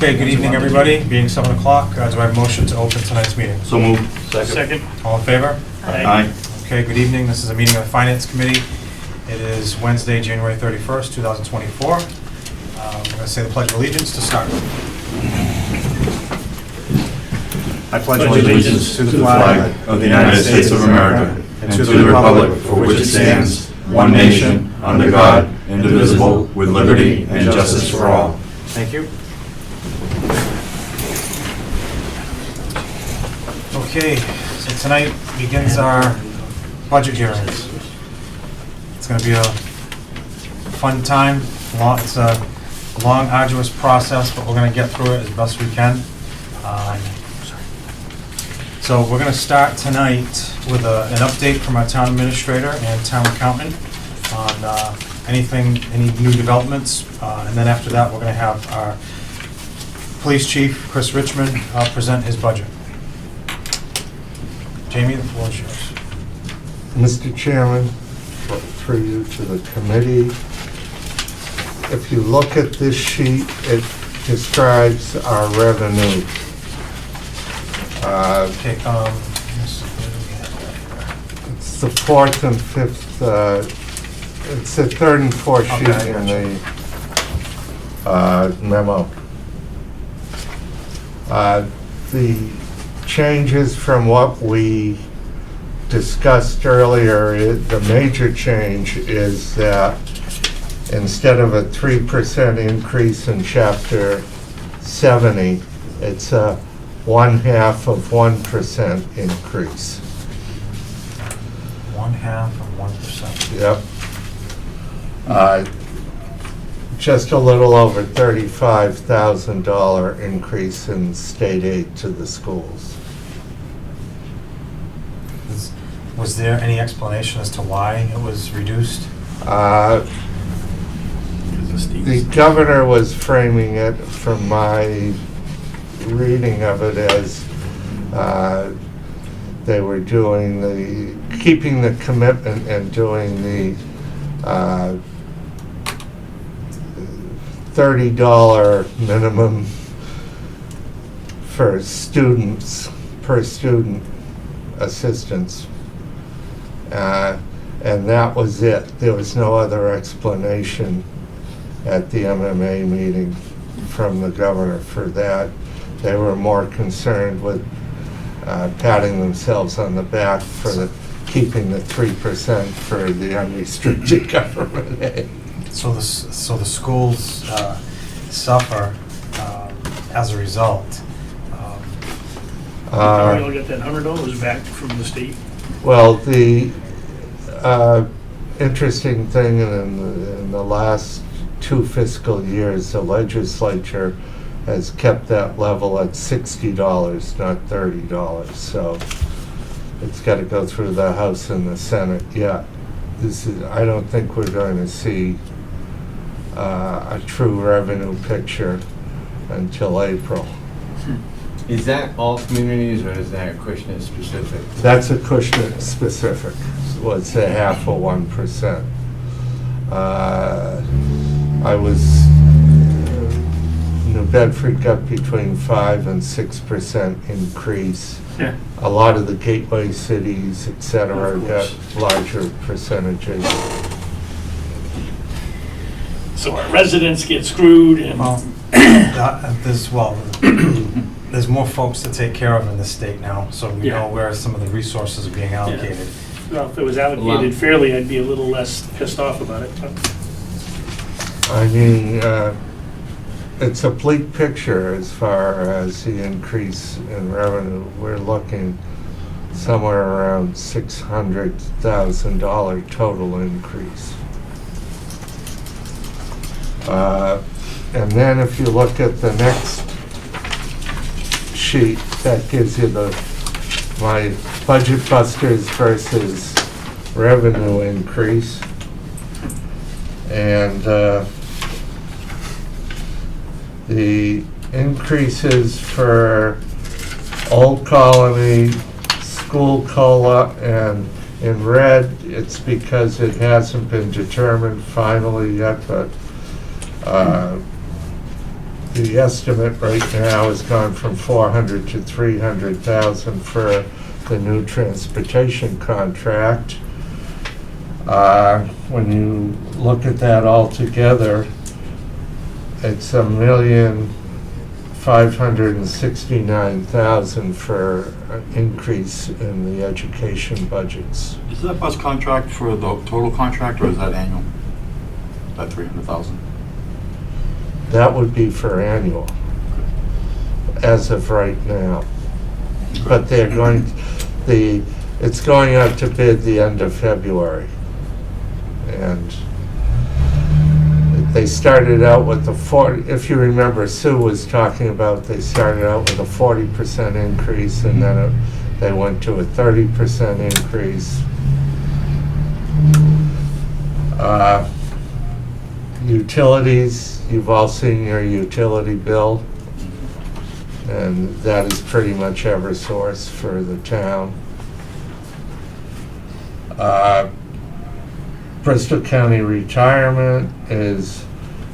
Okay, good evening, everybody. Being 7 o'clock, do I have a motion to open tonight's meeting? So moved. Second. All in favor? Aye. Okay, good evening. This is a meeting of the Finance Committee. It is Wednesday, January 31st, 2024. I'm going to say the Pledge of Allegiance to start. I pledge Allegiance to the flag of the United States of America and to the republic for which it stands, one nation, under God, indivisible, with liberty and justice for all. Thank you. Okay, so tonight begins our budget hearings. It's going to be a fun time. It's a long, arduous process, but we're going to get through it as best we can. So we're going to start tonight with an update from our town administrator and town accountant on any new developments. And then after that, we're going to have our police chief, Chris Richmond, present his budget. Jamie, the floor is yours. Mr. Chairman, through you to the committee, if you look at this sheet, it describes our revenue. Okay, It's the fourth and fifth, it's the third and fourth sheet Okay, in the memo. The changes from what we discussed earlier, the major change is that instead of a 3% increase in Chapter 70, it's a 0.5% increase. 0.5%. Yep. Just a little over $35,000 increase in state aid to the schools. Was there any explanation as to why it was reduced? The governor was framing it, from my reading of it, as they were keeping the commitment and doing the $30 minimum for students, per student assistance. And that was it. There was no other explanation at the MMA meeting from the governor for that. They were more concerned with patting themselves on the back for keeping the 3% for the unrestricted government aid. So the schools suffer as a result. Are we gonna get that $100 back from the state? Well, the interesting thing in the last 2 fiscal years, the legislature has kept that level at $60, not $30. So it's got to go through the House and the Senate yet. I don't think we're going to see a true revenue picture until April. Is that all communities, or is that Acushnet specific? That's Acushnet specific. Was a 0.5%. New Bedford got between 5 and 6% increase. Yeah. A lot of the gateway cities, et cetera, got larger percentages. So our residents get screwed and. There's more folks to take care of in the state now, so we Yeah. know where some of the resources are being allocated. Well, if it was allocated fairly, I'd be a little less pissed off about it. But I mean, it's a bleak picture as far as the increase in revenue. We're looking somewhere around $600,000 total increase. And then if you look at the next sheet, that gives you my budget busters versus revenue increase. And the increases for Old Colony, School COLA, and in red, it's because it hasn't been determined finally yet, but the estimate right now has gone from 400 to 300,000 for the new transportation contract. When you look at that all together, it's $1,569,000 for an increase in the education budgets. Is that bus contract for the total contract, or is that annual? That 300,000? That would be for annual, as of right now. But they're going, it's going out to bid the end of February. And they started out with the 40, if you remember, Sue was talking about, they started out with a 40% increase, and then they went to a 30% increase. Utilities, you've all seen your utility bill, and that is pretty much Eversource for the town. Bristol County Retirement is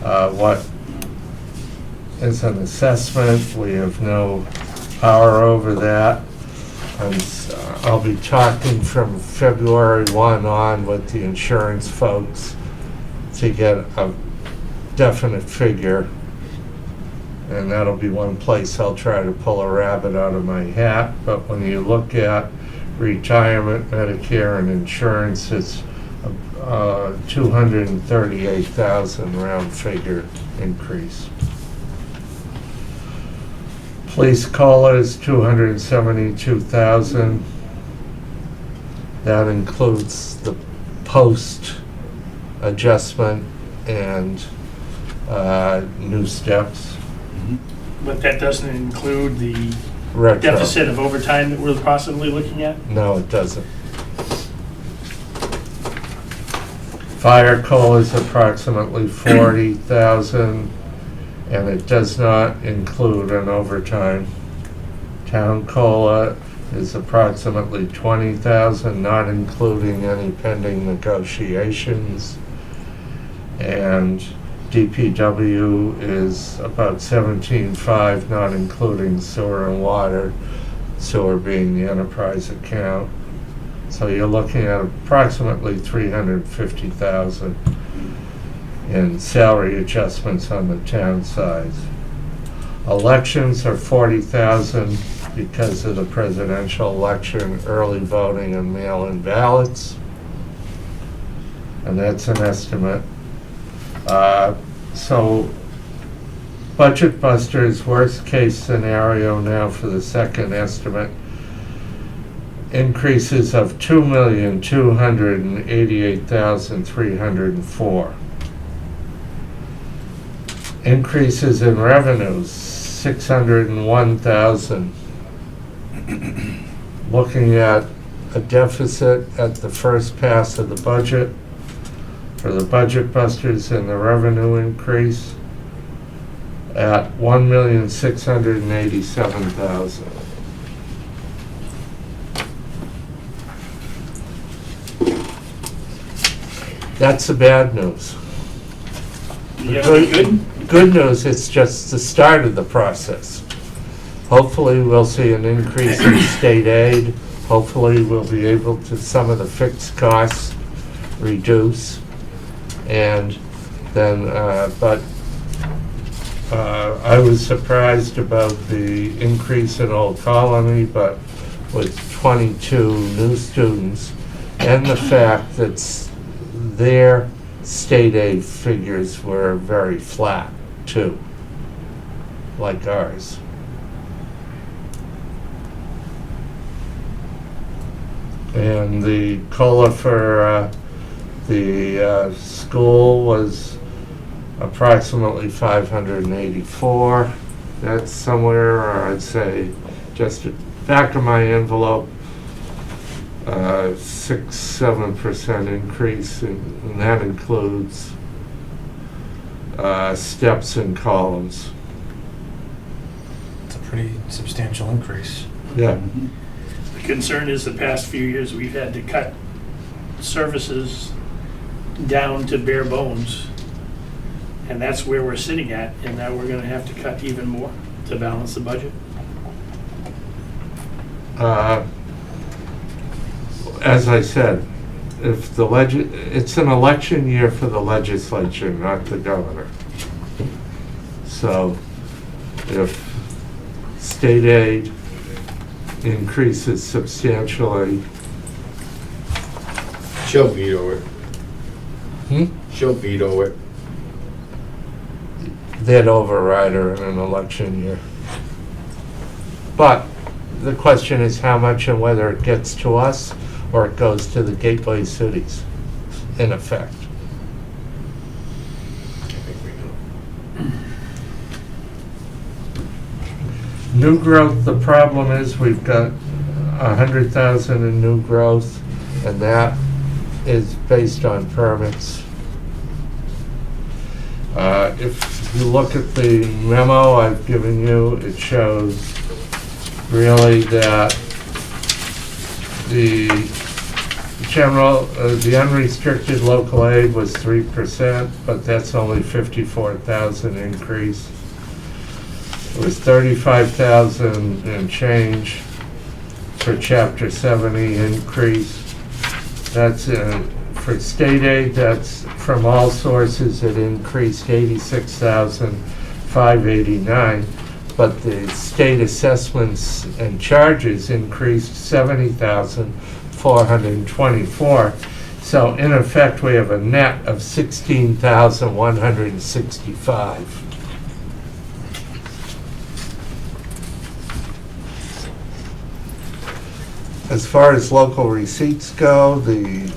what is an assessment. We have no power over that. And I'll be talking from February 1 on with the insurance folks to get a definite figure. And that'll be one place I'll try to pull a rabbit out of my hat. But when you look at retirement, Medicare, and insurance, it's 238,000 round figure increase. Police COLA is 272,000. That includes the post adjustment and new steps. But that doesn't include the Retro. deficit of overtime that we're possibly looking at? No, it doesn't. Fire COLA is approximately 40,000, and it does not include an overtime. Town COLA is approximately 20,000, not including any pending negotiations. And DPW is about 17.5, not including sewer and water, sewer being the enterprise account. So you're looking at approximately 350,000 in salary adjustments on the town side. Elections are 40,000 because of the presidential election, early voting, and mail-in ballots. And that's an estimate. So Budget Busters, worst case scenario now for the second estimate, increases of 2,288,304. Increases in revenues, 601,000. Looking at a deficit at the first pass of the budget for the Budget Busters and the revenue increase at 1,687,000. That's the bad news. You have any good? Good news, it's just the start of the process. Hopefully, we'll see an increase in state aid. Hopefully, we'll be able to, some of the fixed costs reduce. And then, I was surprised about the increase in Old Colony, but with 22 new students, and the fact that their state aid figures were very flat too, like ours. And the COLA for the school was approximately 584. That's somewhere, or I'd say, just back of my envelope, 6-7% increase, and that includes steps and columns. It's a pretty substantial increase. Yeah. The concern is the past few years, we've had to cut services down to bare bones. And that's where we're sitting at, and now we're gonna have to cut even more to balance the budget. As I said, if the it's an election year for the legislature, not the governor. So if state aid increases substantially, She'll veto it. Hmm? She'll veto it. they'd override her in an election year. But the question is how much and whether it gets to us or it goes to the gateway cities, in effect. I think we know. New growth, the problem is we've got 100,000 in new growth, and that is based on permits. If you look at the memo I've given you, it shows really that the the unrestricted local aid was 3%, but that's only 54,000 increase. It was 35,000 and change for Chapter 70 increase. That's for state aid, that's from all sources, it increased 86,589, but the state assessments and charges increased 70,424. So in effect, we have a net of 16,165. As far as local receipts go, the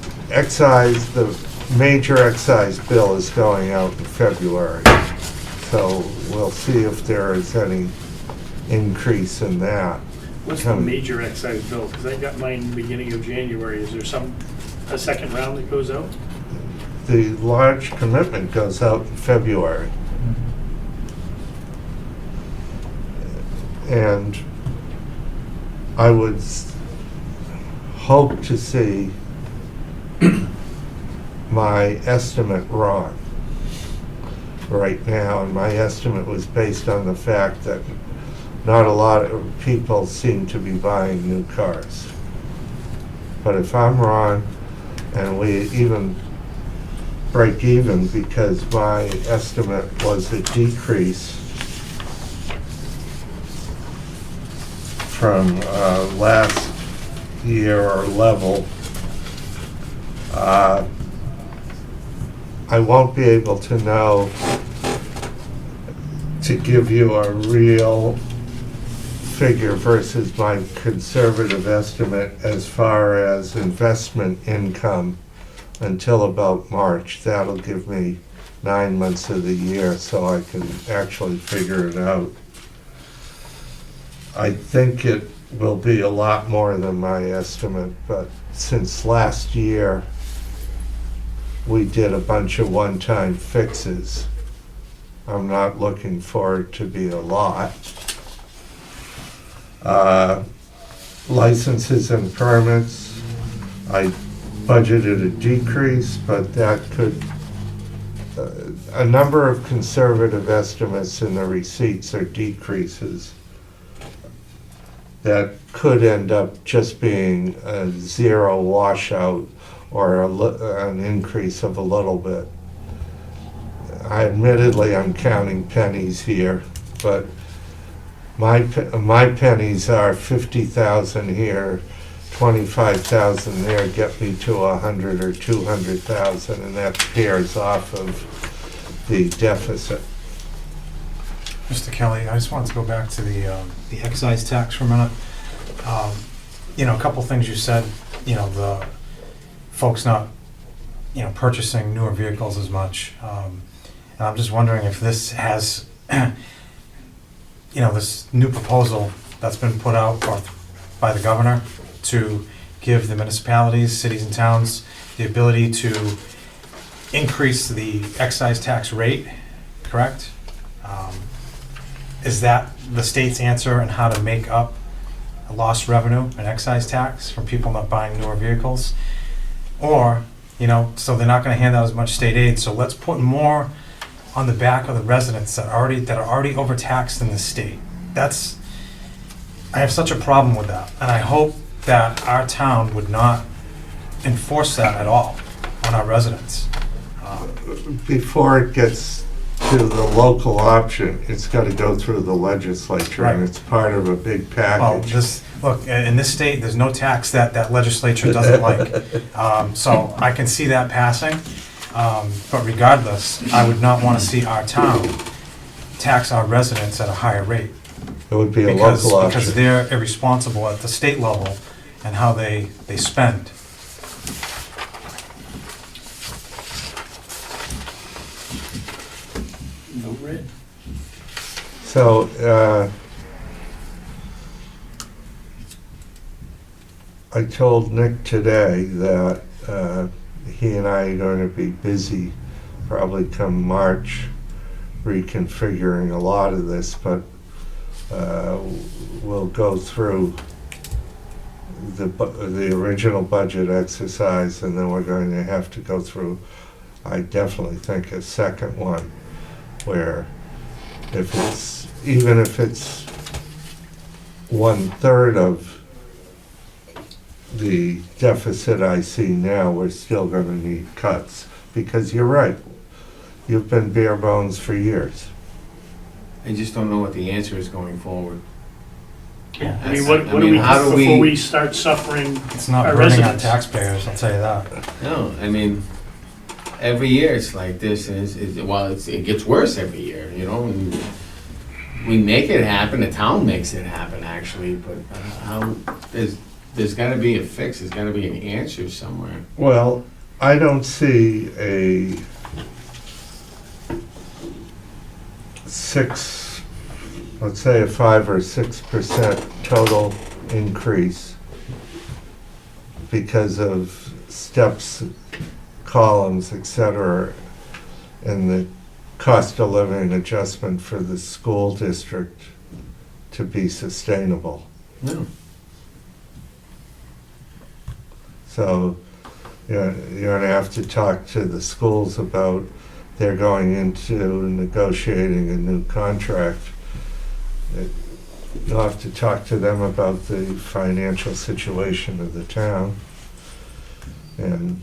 major excise bill is going out in February. So we'll see if there is any increase in that. What's the major excise bill? Because I got mine in the beginning of January. Is there a second round that goes out? The large commitment goes out in February. And I would hope to see my estimate wrong right now, and my estimate was based on the fact that not a lot of people seem to be buying new cars. But if I'm wrong, and we even break even, because my estimate was a decrease from last year or level, I won't be able to know to give you a real figure versus my conservative estimate as far as investment income until about March. That'll give me 9 months of the year so I can actually figure it out. I think it will be a lot more than my estimate, but since last year, we did a bunch of one-time fixes. I'm not looking for it to be a lot. Licenses and permits, I budgeted a decrease, but that could, a number of conservative estimates in the receipts are decreases that could end up just being a zero washout or an increase of a little bit. Admittedly, I'm counting pennies here, but my pennies are 50,000 here, 25,000 there, get me to 100 or 200,000, and that pairs off of the deficit. Mr. Kelly, I just wanted to go back to the excise tax for a minute. A couple things you said, the folks not, purchasing newer vehicles as much. And I'm just wondering if this has, this new proposal that's been put out by the governor to give the municipalities, cities and towns, the ability to increase the excise tax rate, correct? Is that the state's answer on how to make up a lost revenue, an excise tax from people not buying newer vehicles? Or, so they're not gonna hand out as much state aid, so let's put more on the back of the residents that are already overtaxed in the state. I have such a problem with that, and I hope that our town would not enforce that at all on our residents. Before it gets to the local option, it's got to go through the legislature, and Right. it's part of a big Well, package. look, in this state, there's no tax that legislature doesn't like. So I can see that passing, but regardless, I would not want to see our town tax our residents at a higher rate. It would be a Because local option. they're irresponsible at the state level and how they spend. No red. So, I told Nick today that he and I are going to be busy probably come March reconfiguring a lot of this, but we'll go through the original budget exercise, and then we're going to have to go through, I definitely think, a second one, where even if it's 1/3 of the deficit I see now, we're still gonna need cuts. Because you're right, you've been bare bones for years. I just don't know what the answer is going forward. Yeah, I That's- mean, what I do mean, we how do do before we- we start suffering It's not our burning our residents? taxpayers, I'll tell you that. No, I mean, every year it's like this, and it gets worse every year, you know, and we make it happen, the town makes it happen, actually, but there's gotta be a fix, there's gotta be an answer somewhere. Well, I don't see a let's say a 5 or 6% total increase because of steps, columns, et cetera, and the cost of living adjustment for the school district to be sustainable. No. So you're gonna have to talk to the schools about, they're going into negotiating a new contract. You'll have to talk to them about the financial situation of the town. And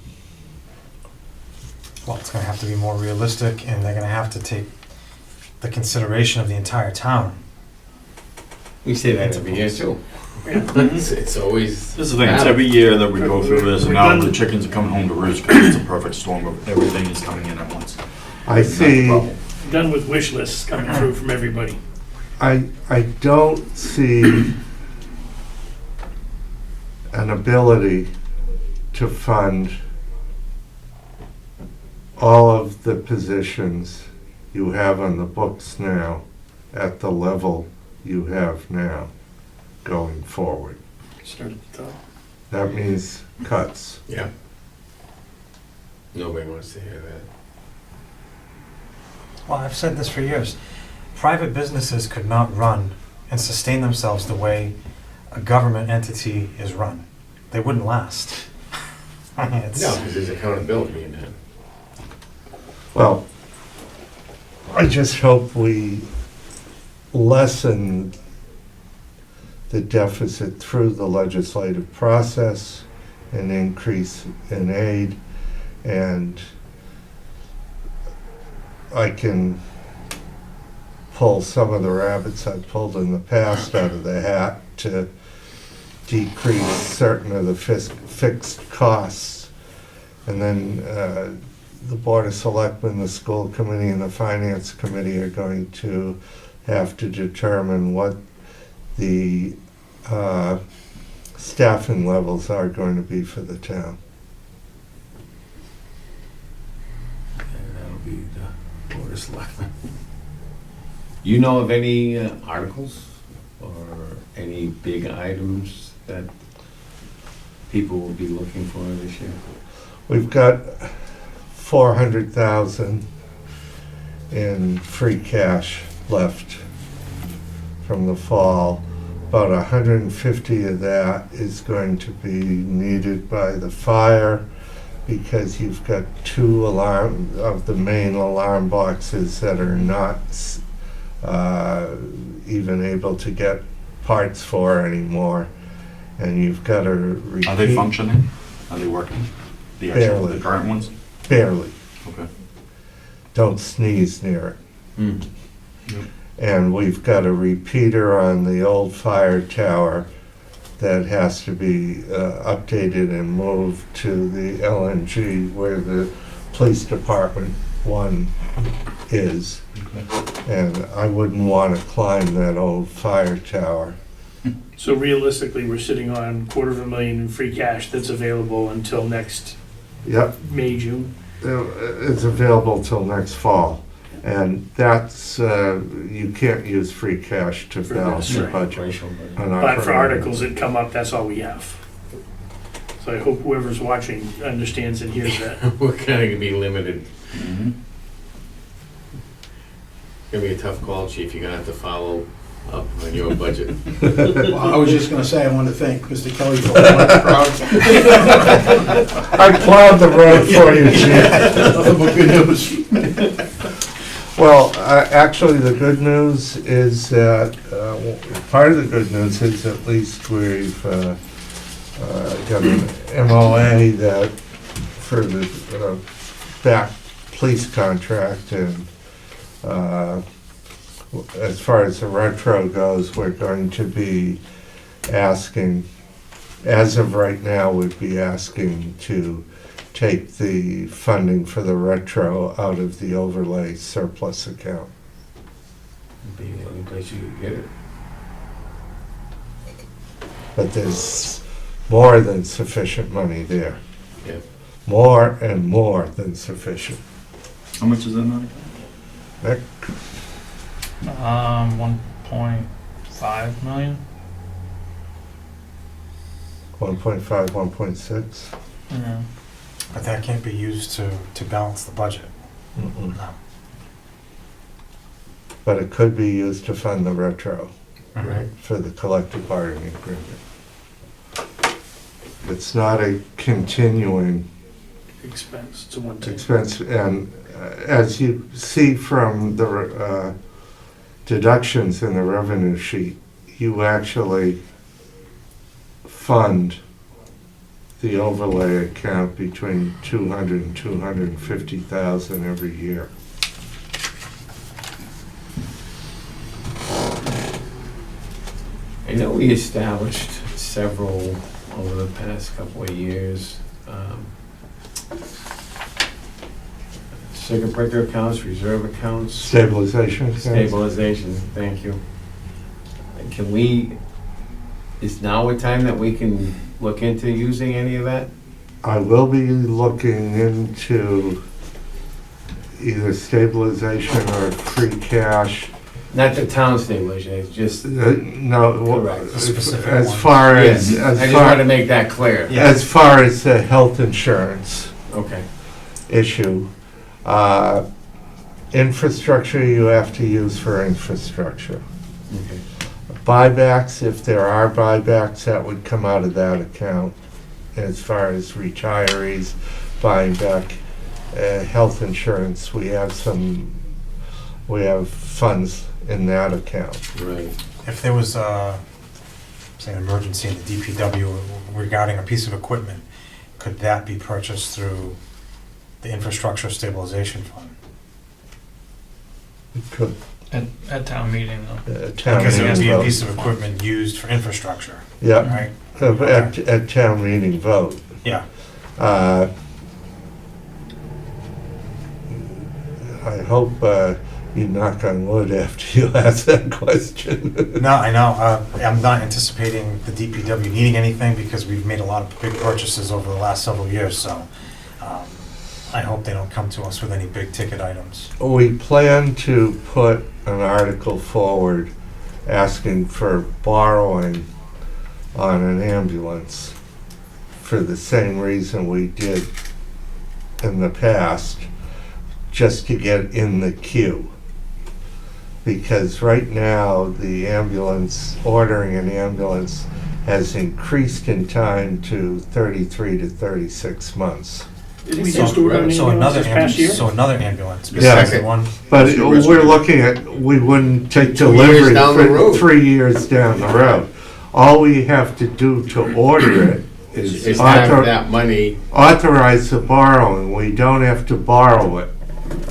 Well, it's gonna have to be more realistic, and they're gonna have to take the consideration of the entire town. We say that every year too. It's always. This is the thing, it's every year that we go through this, and now the chickens are coming home to roost because it's a perfect storm of everything is coming in at once. I That's the see, problem. Done with wish lists coming through from everybody. I don't see an ability to fund all of the positions you have on the books now at the level you have now going forward. Start at the top. That means cuts. Yeah. Nobody wants to hear that. Well, I've said this for years. Private businesses could not run and sustain themselves the way a government entity is run. They wouldn't last. I mean, it's, No, because there's accountability in that. Well, I just hope we lessen the deficit through the legislative process, an increase in aid, and I can pull some of the rabbits I've pulled in the past out of the hat to decrease certain of the fixed costs. And then the Board of Selectmen, the School Committee, and the Finance Committee are going to have to determine what the staffing levels are going to be for the town. And that'll be the Board of Selectmen. You know of any articles or any big items that people will be looking for this year? We've got 400,000 in free cash left from the fall. About 150 of that is going to be needed by the fire because you've got two alarm of the main alarm boxes that are not even able to get parts for anymore, and you've got to repeat. Are they functioning? Are they working? The actual, Barely. the current ones? Barely. Okay. Don't sneeze near it. Mm. And we've got a repeater on the old fire tower that has to be updated and moved to the LNG where the police department one is. And I wouldn't want to climb that old fire tower. So realistically, we're sitting on $250,000 in free cash that's available until next Yep, May, June. it's available till next fall. And that's, you can't use free cash to For balance this, the right. budget. Operational budget. on But for operating. articles that come up, that's all we have. So I hope whoever's watching understands and hears that. We're kind of gonna be limited. Mhm. Gonna be a tough call, chief. You're gonna have to follow up on your budget. Well, I was just gonna say, I want to thank Mr. Kelly for all the crowd. I plowed the road for you, Chief. Nothing but good news. Well, actually, the good news is that, part of the good news is at least we've got an MOA that for the back police contract, and as far as the retro goes, we're going to be asking, as of right now, we'd be asking to take the funding for the retro out of the overlay surplus account. Be the only place you could get it. But there's more than sufficient money there. Yeah. More and more than sufficient. How much is that now? Nick? 1.5 million. 1.5, 1.6? Yeah. But that can't be used to balance the budget. Mm-mm. No. But it could be used to fund the retro Right. for the collective bargaining agreement. It's not a continuing Expense, it's a one-time. expense, and as you see from the deductions in the revenue sheet, you actually fund the overlay account between 200 and 250,000 every year. I know we established several over the past couple of years. Circuit breaker accounts, reserve accounts, Stabilization accounts? stabilization, thank you. Can we, is now a time that we can look into using any of that? I will be looking into either stabilization or free cash. Not the town stabilization, it's just, No, Correct. Specific as ones. far as, yes, I as just wanted to far, make that clear. Yeah. as far as the health insurance Okay, issue, infrastructure you have to use for infrastructure. okay. Buybacks, if there are buybacks, that would come out of that account. As far as retirees buying back health insurance, we have funds in that account. Right. If there was, say, an emergency in the DPW regarding a piece of equipment, could that be purchased through the infrastructure stabilization fund? It could, At town meeting though. town Because it would meeting be a vote. piece of equipment used for infrastructure, Yeah, right? at town meeting vote. Yeah. I hope you knock on wood after you ask that question. No, I know. I'm not anticipating the DPW needing anything because we've made a lot of big purchases over the last several years, so I hope they don't come to us with any big ticket items. We plan to put an article forward asking for borrowing on an ambulance for the same reason we did in the past, just to get in the queue. Because right now, the ambulance, ordering an ambulance has increased in time to 33 to 36 months. Didn't we just order an So ambulance this past year? another ambulance. Yeah. besides the one. But That's your we're looking at, we wouldn't take 2 years delivery down the for road. 3 years down the road. All we have to do to order it Is is have that money, authorize the borrowing. We don't have to borrow it.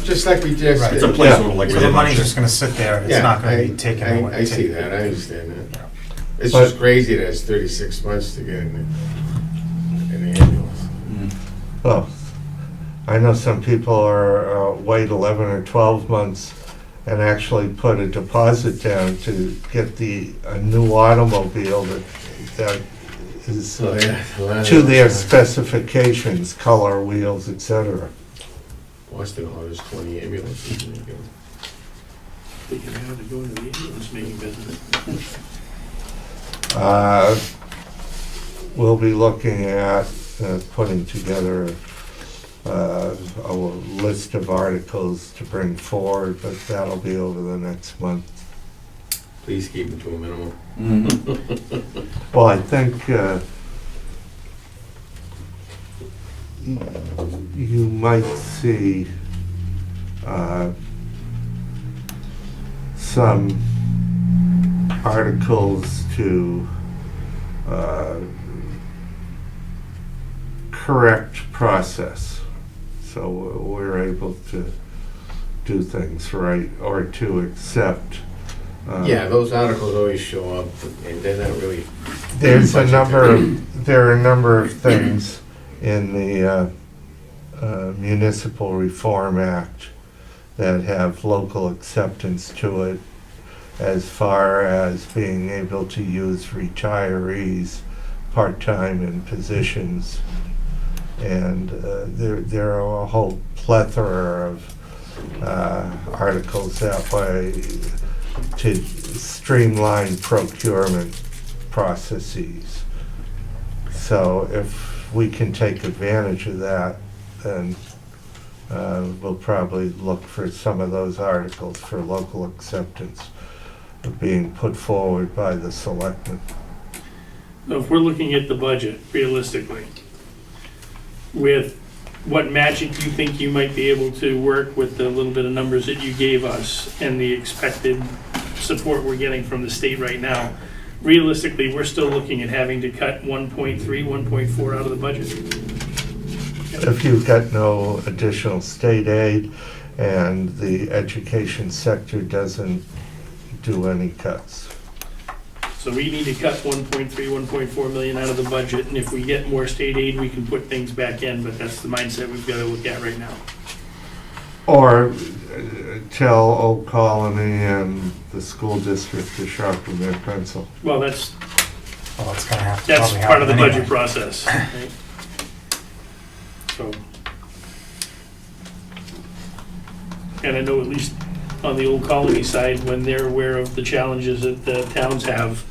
just like we just Right. did. It's a placeholder like we So did the money's last year. just gonna sit there, it's Yeah, not gonna be taken away. I see that, I understand that. It's But- just crazy that it's 36 months to get in the ambulance. Well, I know some people are, wait 11 or 12 months and actually put a deposit down to get a new automobile that is So, yeah, well, to their specifications, color, wheels, etc. Boston orders 20 ambulances. Speaking of how to go into the ambulance making business. We'll be looking at putting together a list of articles to bring forward, but that'll be over the next month. Please keep it to a minimum. Well, I think you might see some articles to correct process, so we're able to do things right, or to accept. Yeah, those articles always show up, and they're not really. There are a number of things in the Municipal Reform Act that have local acceptance to it, as far as being able to use retirees part-time in positions. And there are a whole plethora of articles that way to streamline procurement processes. So if we can take advantage of that, then we'll probably look for some of those articles for local acceptance being put forward by the selectmen. So if we're looking at the budget realistically, with what magic you think you might be able to work with the little bit of numbers that you gave us and the expected support we're getting from the state right now, realistically, we're still looking at having to cut 1.3, 1.4 out of the budget. If you've got no additional state aid and the education sector doesn't do any cuts. So we need to cut 1.3, 1.4 million out of the budget, and if we get more state aid, we can put things back in, but that's the mindset we've got to look at right now. Or tell Old Colony and the school district to sharpen their pencil. Well, that's Well, it's gonna have to That's probably part of the happen budget anyway. process, right? So. And I know at least on the Old Colony side, when they're aware of the challenges that the towns have,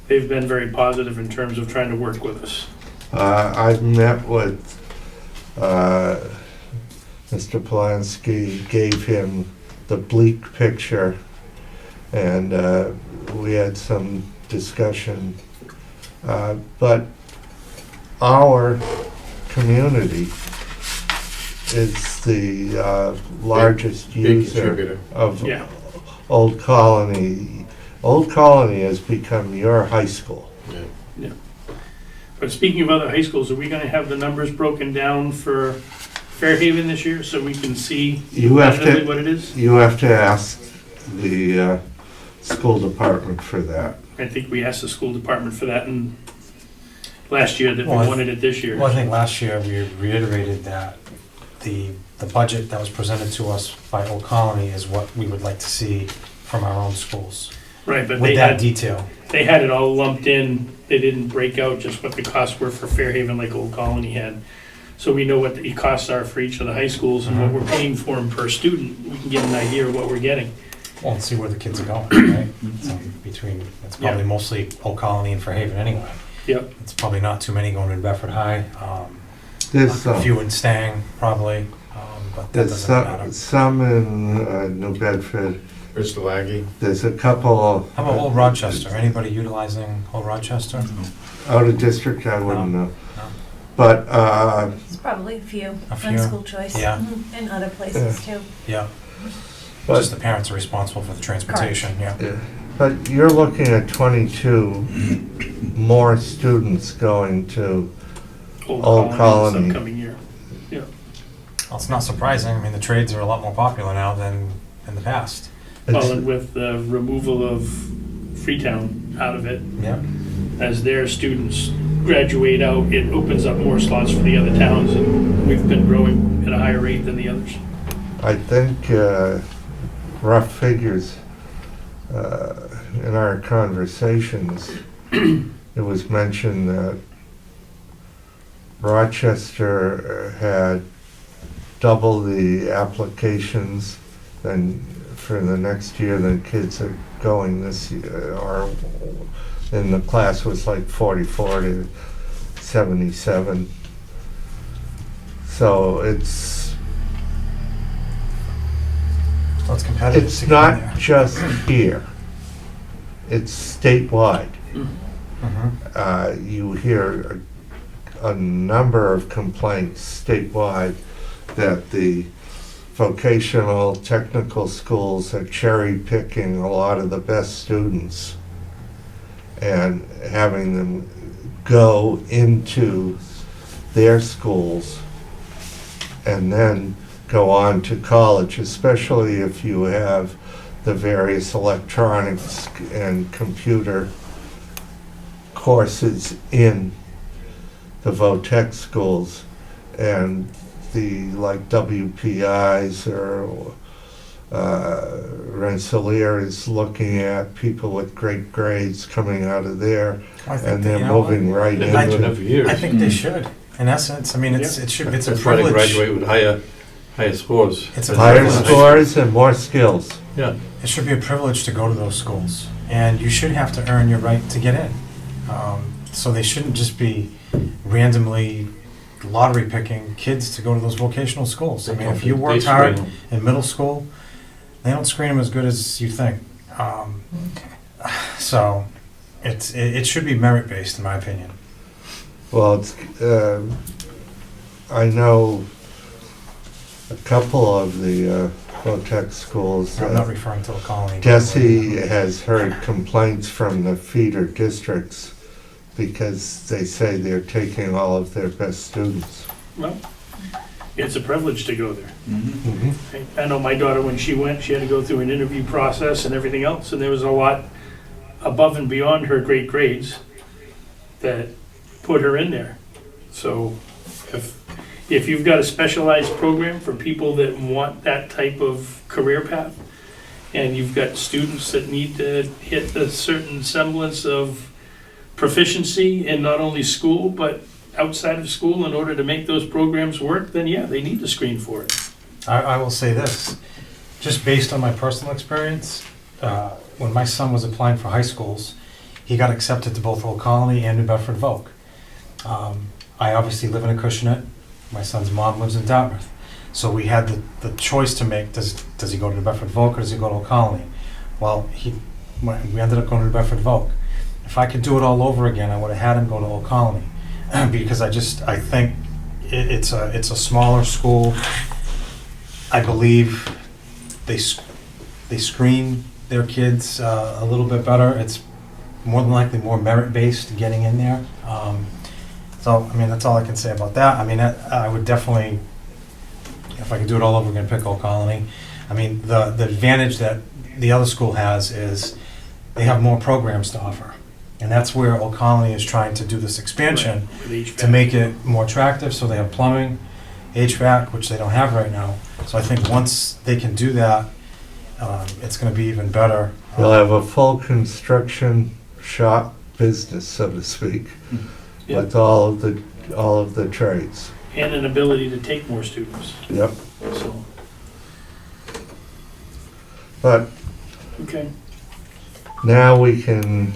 they've been very positive in terms of trying to work with us. I've met with Mr. Polanski, gave him the bleak picture, and we had some discussion. But our community is the largest Big user contributor. of Yeah. Old Colony. Old Colony has become your high school. Yeah. But speaking of other high schools, are we gonna have the numbers broken down for Fairhaven this year so we can see You have to- competitively what it is? You have to ask the school department for that. I think we asked the school department for that in last year, that we Well, I- wanted it this year. Well, I think last year we reiterated that the budget that was presented to us by Old Colony is what we would like to see from our own schools. Right, but With that detail. they had it all lumped in. They didn't break out just what the costs were for Fairhaven like Old Colony had. So we know what the costs are for each of the high schools and what we're paying for them per student. We can get an idea of what we're getting. Well, and see where the kids are going, right? So between, it's probably Yeah. mostly Old Colony and Fairhaven anyway. Yep. It's probably not too many going to Bedford High. There's A few in Stang, probably, but that There's doesn't matter. some in New Bedford. Bristol Aggie. There's a couple How about Old Rochester? Anybody utilizing Old Rochester? out of district, I wouldn't know. But, It's probably a few A few, on school choice. yeah. And other places too. Yeah, but just the parents are responsible for the transportation, yeah. Yeah, but you're looking at 22 more students going to Old Colony. This upcoming year. Well, it's not surprising, I mean, the trades are a lot more popular now than in the past. Well, and with the removal of Freetown out of it, Yeah. as their students graduate out, it opens up more slots for the other towns, and we've been growing at a higher rate than the others. I think, rough figures, in our conversations, it was mentioned that Rochester had double the applications than for the next year than kids are going this year, or in the class was like 44 to 77. So it's Well, it's competitive. It's to get in not there. just here. It's statewide. Mhm. You hear a number of complaints statewide that the vocational technical schools are cherry picking a lot of the best students and having them go into their schools and then go on to college, especially if you have the various electronics and computer courses in the VOTEC schools, and the like WPIs or Rensselaer is looking at people with great grades coming out of there, I think and that, they're you know, moving right They've been doing that into. for years. I think they should, in essence, I mean, it's a That's why they privilege. graduate with higher scores. It's a Higher privilege. scores and more skills. Yeah. It should be a privilege to go to those schools, and you should have to earn your right to get in. So they shouldn't just be randomly lottery picking kids to go to those vocational schools. I mean, if you worked hard in middle school, they don't screen them as good as you think. So it should be merit-based, in my opinion. Well, it's, I know a couple of the VOTEC schools. I'm not referring to a colony. DESE has heard complaints from the feeder districts because they say they're taking all of their best students. Well, it's a privilege to go there. Mm-hmm. I know my daughter, when she went, she had to go through an interview process and everything else, and there was a lot above and beyond her great grades that put her in there. So if you've got a specialized program for people that want that type of career path, and you've got students that need to hit a certain semblance of proficiency in not only school, but outside of school in order to make those programs work, then yeah, they need to screen for it. I will say this, just based on my personal experience, when my son was applying for high schools, he got accepted to both Old Colony and New Bedford Voc. I obviously live in Acushnet. My son's mom lives in Dartmouth. So we had the choice to make, does he go to New Bedford Voc or does he go to Old Colony? Well, we ended up going to New Bedford Voc. If I could do it all over again, I would have had him go to Old Colony. Because I think it's a smaller school. I believe they screen their kids a little bit better. It's more than likely more merit-based getting in there. So, I mean, that's all I can say about that. I mean, I would definitely, if I could do it all over again, pick Old Colony. I mean, the advantage that the other school has is they have more programs to offer. And that's where Old Colony is trying to do this expansion With HVAC. to make it more attractive. So they have plumbing, HVAC, which they don't have right now. So I think once they can do that, it's going to be even better. You'll have a full construction shop business, so to speak, Yeah. with all of the trades. And an ability to take more students, Yep. so, But okay. now we can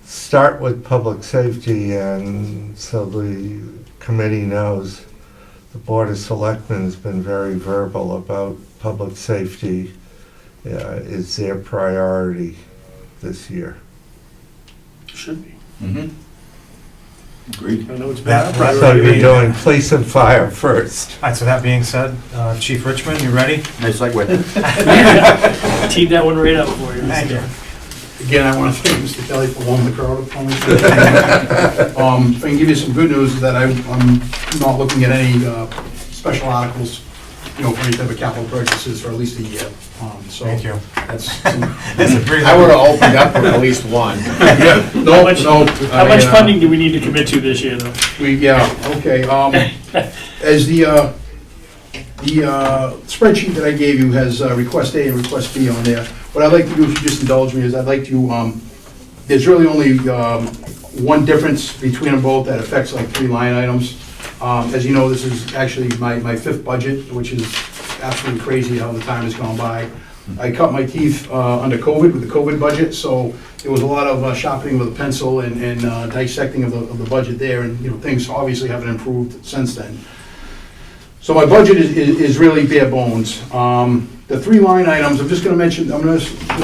start with public safety, and so the committee knows the Board of Selectmen has been very verbal about public safety is their priority this year. Should be. Mm-hmm. Agreed. I know it's been That- a that- So you're priority. doing police and fire first. All right, so that being said, Chief Richmond, you ready? Nice segue. Teed that one right up for you. Thank you. Again, I want to thank Mr. Kelly for warming the crowd up on me. If I can give you some good news, is that I'm not looking at any special articles, for any type of capital purchases for at least a year. So Thank you. that's, That's a pretty- I would've opened up with at least one. no, much- no. How much funding do we need to commit to this year, though? Okay, as the spreadsheet that I gave you has request A and request B on there. What I'd like to do, if you just indulge me, is I'd like to, there's really only one difference between them both that affects like 3 line items. As you know, this is actually my 5th budget, which is absolutely crazy how the time has gone by. I cut my teeth under COVID with the COVID budget, so there was a lot of sharpening with a pencil and dissecting of the budget there, and things obviously haven't improved since then. So my budget is really bare bones. The 3 line items, I'm just going to mention, we'll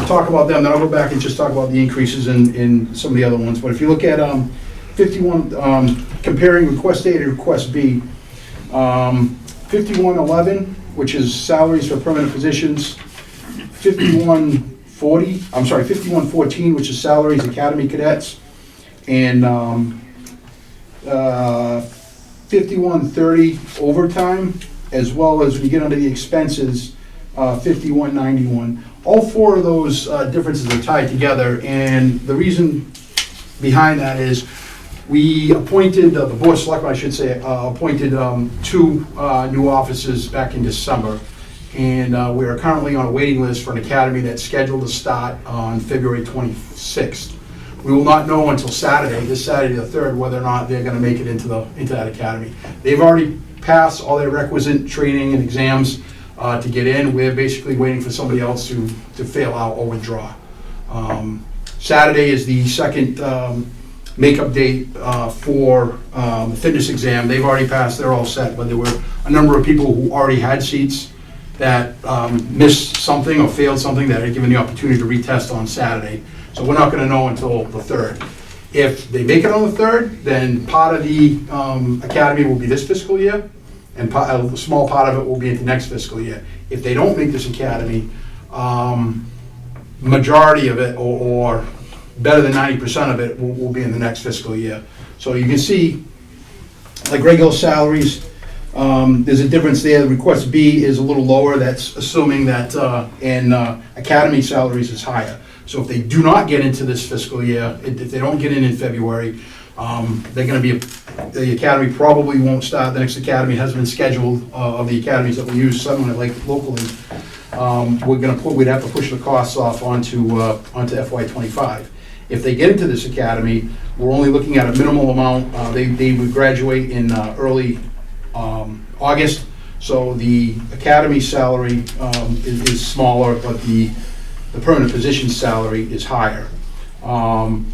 talk about them, then I'll go back and just talk about the increases in some of the other ones. But if you look at 51, comparing request A to request B, 5111, which is salaries for permanent positions, 5114, which is salaries academy cadets, and 5130 overtime, as well as when you get under the expenses, 5191. All 4 of those differences are tied together, and the reason behind that is we appointed, the Board of Selectmen, I should say, appointed 2 new officers back in December, and we are currently on a waiting list for an academy that's scheduled to start on February 26th. We will not know until Saturday, this Saturday the 3rd, whether or not they're going to make it into that academy. They've already passed all their requisite training and exams to get in. We're basically waiting for somebody else to fail out or withdraw. Saturday is the second makeup date for the fitness exam. They've already passed, they're all set, but there were a number of people who already had seats that missed something or failed something that are given the opportunity to retest on Saturday. So we're not going to know until the 3rd. If they make it on the 3rd, then part of the academy will be this fiscal year, and a small part of it will be into next fiscal year. If they don't make this academy, majority of it, or better than 90% of it, will be in the next fiscal year. So you can see, like regular salaries, there's a difference there. Request B is a little lower. That's assuming that academy salaries is higher. So if they do not get into this fiscal year, if they don't get in February, they're going to be, the academy probably won't start. The next academy has been scheduled of the academies that we use somewhere like locally. We'd have to push the costs off onto FY25. If they get into this academy, we're only looking at a minimal amount. They would graduate in early August, so the academy salary is smaller, but the permanent position salary is higher. And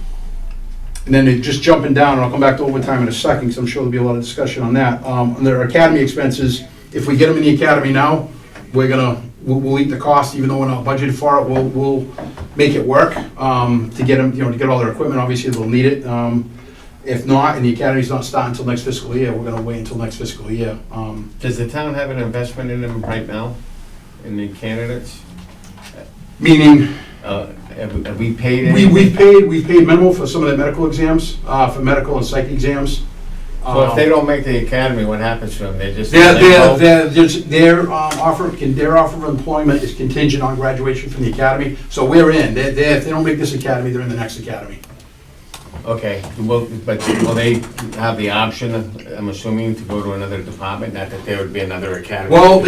then just jumping down, and I'll come back to overtime in a second, because I'm sure there'll be a lot of discussion on that. On their academy expenses, if we get them in the academy now, we'll eat the cost, even though we're not budgeted for it. We'll make it work to get them, to get all their equipment. Obviously, they'll need it. If not, and the academy's not starting until next fiscal year, we're going to wait until next fiscal year. Does the town have an investment in them right now, in the candidates? Meaning, Have we paid we've anything? paid minimal for some of the medical exams, for medical and psych exams. So if they don't make the academy, what happens to them? They just. Their offer of employment is contingent on graduation from the academy, so we're in. If they don't make this academy, they're in the next academy. Okay, but will they have the option, I'm assuming, to go to another department, not that there would be another academy? Well,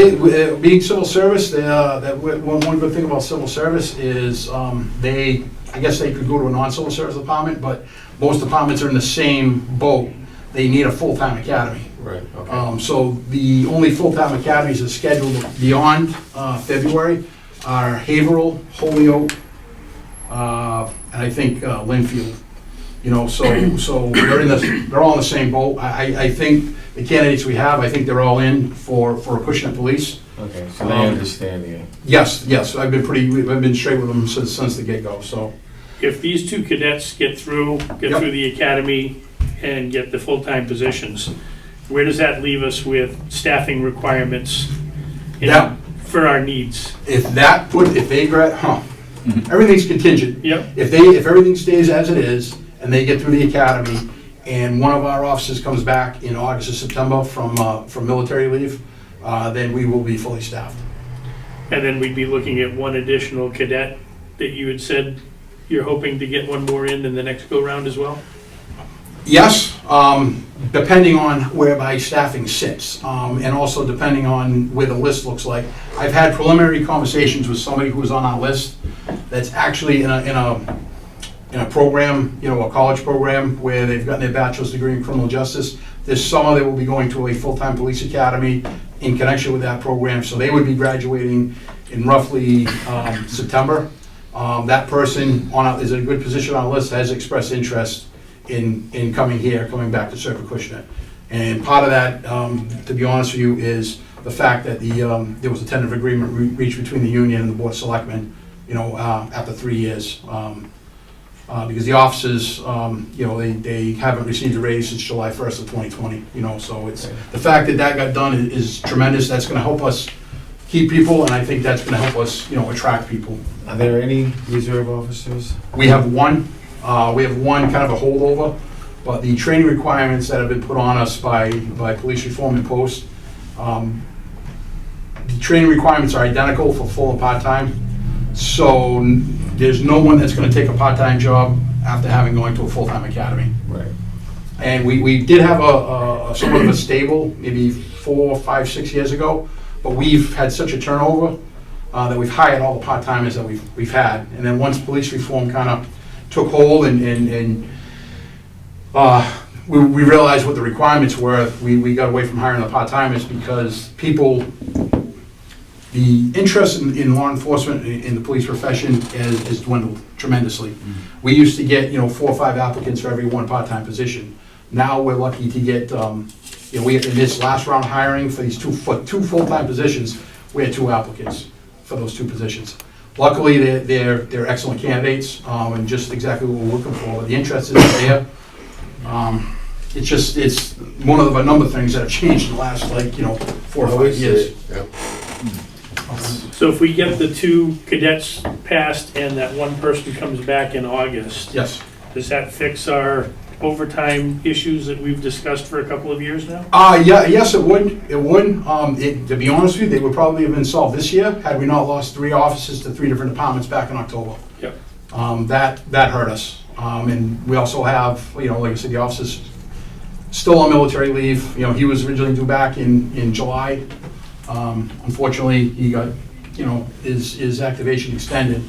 being civil service, one good thing about civil service is I guess they could go to a non-civil service department, but most departments are in the same boat. They need a full-time academy. Right, okay. So the only full-time academies that are scheduled beyond February are Haverhill, Holyoke, and I think Linfield. So they're all in the same boat. I think the candidates we have, I think they're all in for Acushnet Police. Okay, so they understand you. Yes, I've been straight with them since the get-go, so. If these 2 cadets get through the academy and get the full-time positions, where does that leave us with staffing requirements Yeah. for our needs? If they everything's contingent. Yep. If everything stays as it is, and they get through the academy, and one of our officers comes back in August or September from military leave, then we will be fully staffed. And then we'd be looking at one additional cadet that you had said you're hoping to get one more in the next go-round as well? Yes, depending on where my staffing sits, and also depending on where the list looks like. I've had preliminary conversations with somebody who's on our list that's actually in a program, a college program, where they've gotten their bachelor's degree in criminal justice. This summer, they will be going to a full-time police academy in connection with that program, so they would be graduating in roughly September. That person is in a good position on our list, has expressed interest in coming here, coming back to serve Acushnet. And part of that, to be honest with you, is the fact that there was a tentative agreement reached between the union and the Board of Selectmen, after 3 years. Because the officers, they haven't received a raise since July 1st of 2020, so it's, the fact that that got done is tremendous. That's gonna help us keep people, and I think that's gonna help us, attract people. Are there any reserve officers? We have one kind of a holdover, but the training requirements that have been put on us by police reform and post, the training requirements are identical for full and part-time. So there's no one that's gonna take a part-time job after having going to a full-time academy. Right. And we did have a somewhat of a stable, maybe 4, 5, 6 years ago, but we've had such a turnover that we've hired all the part-timers that we've had. And then once police reform kind of took hold and we realized what the requirements were, we got away from hiring the part-timers because the interest in law enforcement in the police profession has dwindled tremendously. We used to get 4 or 5 applicants for every one part-time position. Now we're lucky to get we in this last round hiring for these two full-time positions, we had 2 applicants for those 2 positions. Luckily, they're excellent candidates and just exactly what we're looking for. The interest is there. It's one of a number of things that have changed in the last 4 or 5 years. Yep. So if we get the 2 cadets passed and that one person comes back in August, Yes. does that fix our overtime issues that we've discussed for a couple of years now? Yes, it would. It would. To be honest with you, they would probably have been solved this year had we not lost 3 officers to 3 different departments back in October. Yep. That hurt us. And we also have, like I said, the officers still on military leave. He was originally due back in July. Unfortunately, he got, his activation extended.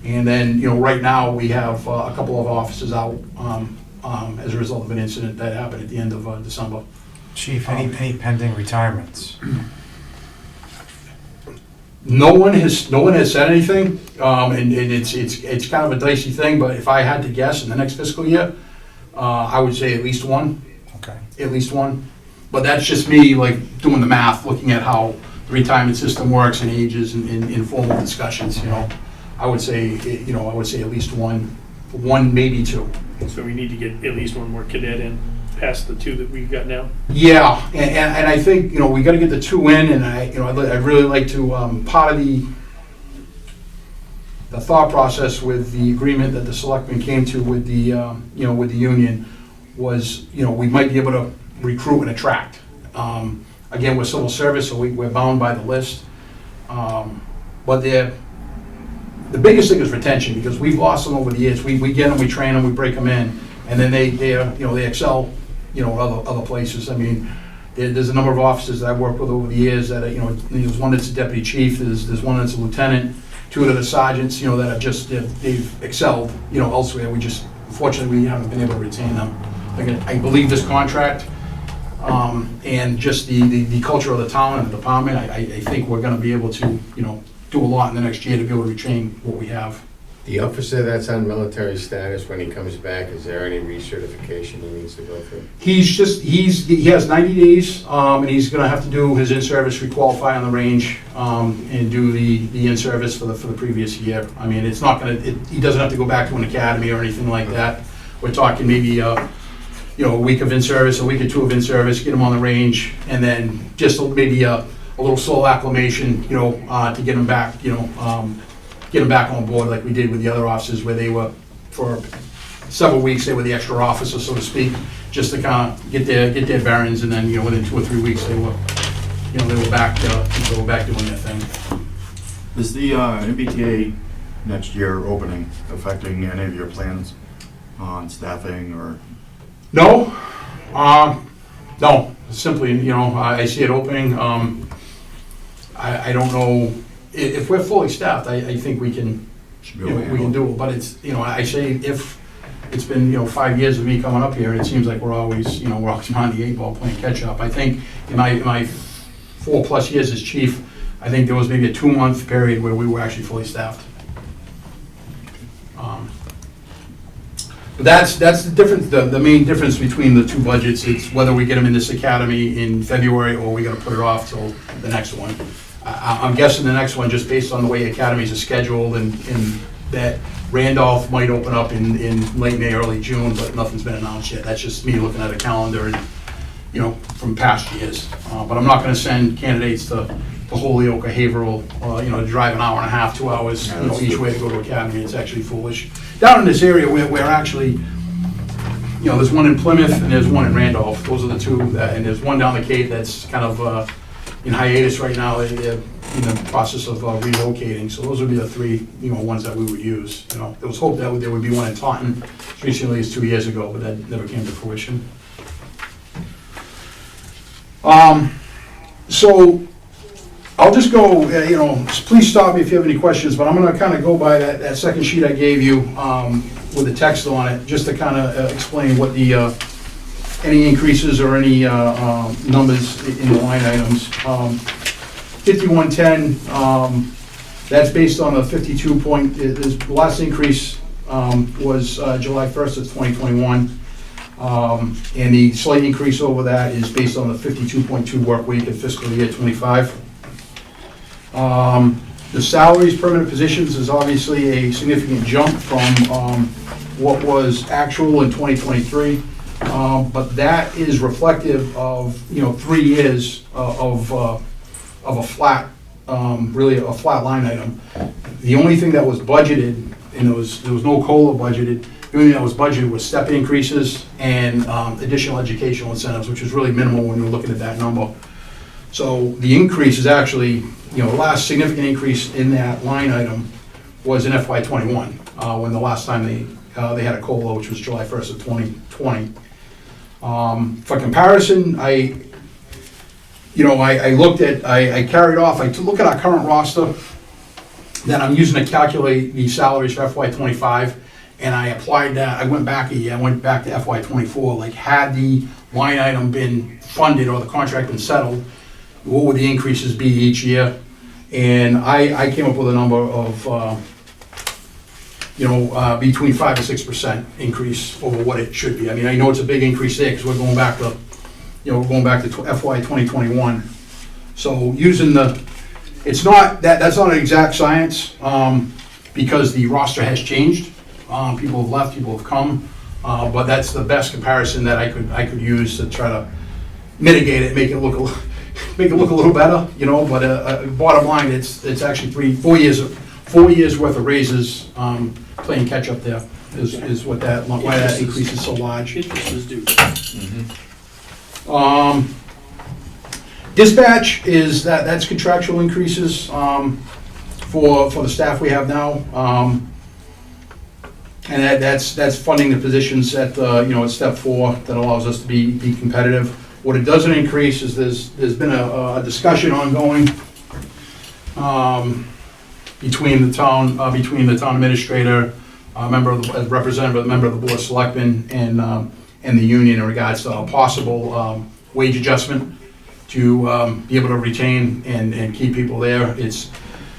And then, right now, we have a couple of officers out as a result of an incident that happened at the end of December. Chief, any pending retirements? No one has said anything, and it's kind of a dicey thing, but if I had to guess in the next fiscal year, I would say at least one. Okay. At least one. But that's just me, doing the math, looking at how the retirement system works and ages and informal discussions, I would say, at least one, maybe 2. So we need to get at least one more cadet in past the 2 that we've got now? Yeah, and I think, we gotta get the 2 in, and I'd really like to, part of the thought process with the agreement that the selectmen came to with the, with the union was, we might be able to recruit and attract. Again, we're civil service, so we're bound by the list. But the biggest thing is retention, because we've lost them over the years. We get them, we train them, we break them in, and then they excel, other places. I mean, there's a number of officers that I've worked with over the years that, there's one that's a deputy chief, there's one that's a lieutenant, 2 that are sergeants, that have just, they've excelled, elsewhere. Unfortunately, we haven't been able to retain them. Again, I believe this contract, and just the culture of the town and the department, I think we're gonna be able to, do a lot in the next year to be able to retain what we have. The officer that's on military status, when he comes back, is there any recertification he needs to go through? He has 90 days, and he's gonna have to do his in-service, requalify on the range, and do the in-service for the previous year. I mean, it's not gonna, he doesn't have to go back to an academy or anything like that. We're talking maybe a week of in-service, a week or two of in-service, get them on the range, and then just maybe a little slow acclimation, to get them back, get them back on board like we did with the other officers where they were, for several weeks, they were the extra officer, so to speak, just to kind of get their bearings, and then, within 2 or 3 weeks, they were back doing their thing. Is the MBTA next year opening affecting any of your plans on staffing or? No, no, simply, I see it opening. I don't know, if we're fully staffed, I think we can, Should be able to we can do it, but it's, I say if it's been, 5 years of me coming up here, and it seems like we're always behind the 8 ball playing catch up. I think in my 4+ years as chief, I think there was maybe a 2-month period where we were actually fully staffed. But that's the difference, the main difference between the two budgets. It's whether we get them in this academy in February or we gotta put it off till the next one. I'm guessing the next one, just based on the way academies are scheduled, and that Randolph might open up in late May, early June, but nothing's been announced yet. That's just me looking at a calendar and, from past years. But I'm not gonna send candidates to Holyoke or Haverhill, to drive an hour and a half, 2 hours, each way to go to academy. It's actually foolish. Down in this area, we're actually, there's one in Plymouth and there's one in Randolph. Those are the two, and there's one down the Cape that's kind of in hiatus right now. They're in the process of relocating. So those would be the 3, ones that we would use. There was hope that there would be one in Taunton as recently as 2 years ago, but that never came to fruition. So I'll just go, please stop me if you have any questions, but I'm gonna kind of go by that second sheet I gave you with the text on it, just to kind of explain what the, any increases or any numbers in the line items. 5110, that's based on a 52 point, the last increase was July 1st of 2021. And the slight increase over that is based on the 52.2 work week in fiscal year 25. The salaries, permanent positions, is obviously a significant jump from what was actual in 2023, but that is reflective of 3 years of a flat, really a flat line item. The only thing that was budgeted, and there was no COLA budgeted. The only thing that was budgeted was step increases and additional educational incentives, which is really minimal when you're looking at that number. So the increase is actually, the last significant increase in that line item was in FY21, when the last time they had a COLA, which was July 1st of 2020. For comparison, I carried off, I look at our current roster that I'm using to calculate the salaries for FY25, and I applied that, I went back a year, I went back to FY24, like had the line item been funded or the contract been settled, what would the increases be each year? And I came up with a number of, between 5 and 6% increase over what it should be. I mean, I know it's a big increase there because we're going back to, FY 2021. So using it's not, that's not an exact science, because the roster has changed. People have left, people have come, but that's the best comparison that I could use to try to mitigate it, make it look a little better, but bottom line, it's actually 4 years worth of raises, playing catch up there is why that increase is so large. Interest is due. Dispatch is that's contractual increases for the staff we have now, and that's funding the positions at at step 4 that allows us to be competitive. What it doesn't increase is there's been a discussion ongoing between the town administrator, representative, member of the board of selectmen, and the union in regards to a possible wage adjustment to be able to retain and keep people there. It's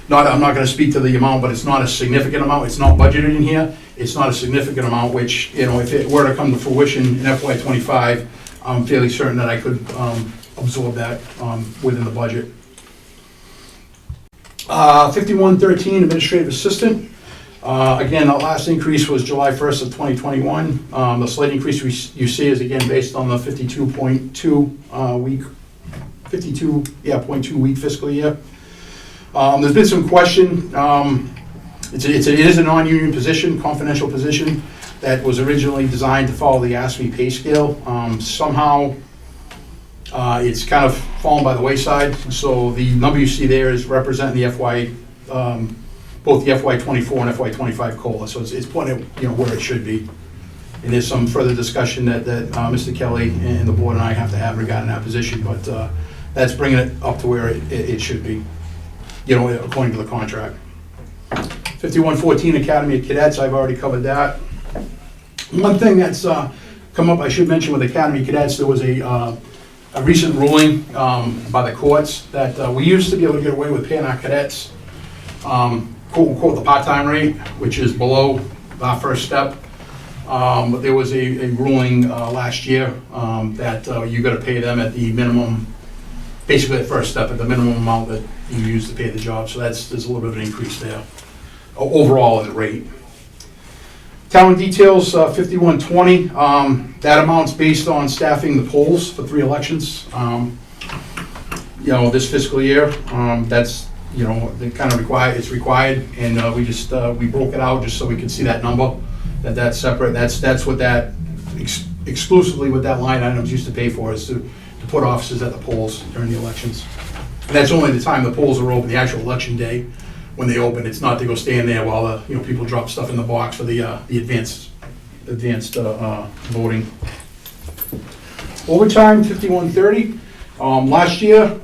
not, I'm not going to speak to the amount, but it's not a significant amount. It's not budgeted in here. It's not a significant amount, which, if it were to come to fruition in FY25, I'm fairly certain that I could absorb that within the budget. 5113, administrative assistant. Again, the last increase was July 1st of 2021. The slight increase you see is again based on the 52.2 week, 52.2 week fiscal year. There's been some question. It is a non-union position, confidential position that was originally designed to follow the ASME pay scale. Somehow, it's kind of fallen by the wayside. So the number you see there is representing the FY. Both the FY24 and FY25 COLA, so it's pointed, where it should be. And there's some further discussion that Mr. Kelly and the board and I have to have regarding that position, but that's bringing it up to where it should be, according to the contract. 5114 Academy of Cadets, I've already covered that. One thing that's come up, I should mention with Academy Cadets, there was a recent ruling by the courts that we used to be able to get away with paying our cadets quote unquote the part-time rate, which is below our first step. But there was a ruling last year that you got to pay them at the minimum, basically the first step at the minimum amount that you use to pay the job. So there's a little bit of an increase there overall in the rate. Town details 5120. That amount's based on staffing the polls for 3 elections. This fiscal year, that's they kind of it's required, and we broke it out just so we could see that number, that's separate. That's what that exclusively what that line item's used to pay for, is to put officers at the polls during the elections. And that's only the time the polls are open, the actual election day when they open. It's not to go stand there while the people drop stuff in the box for the advanced voting. Overtime 5130. Last year.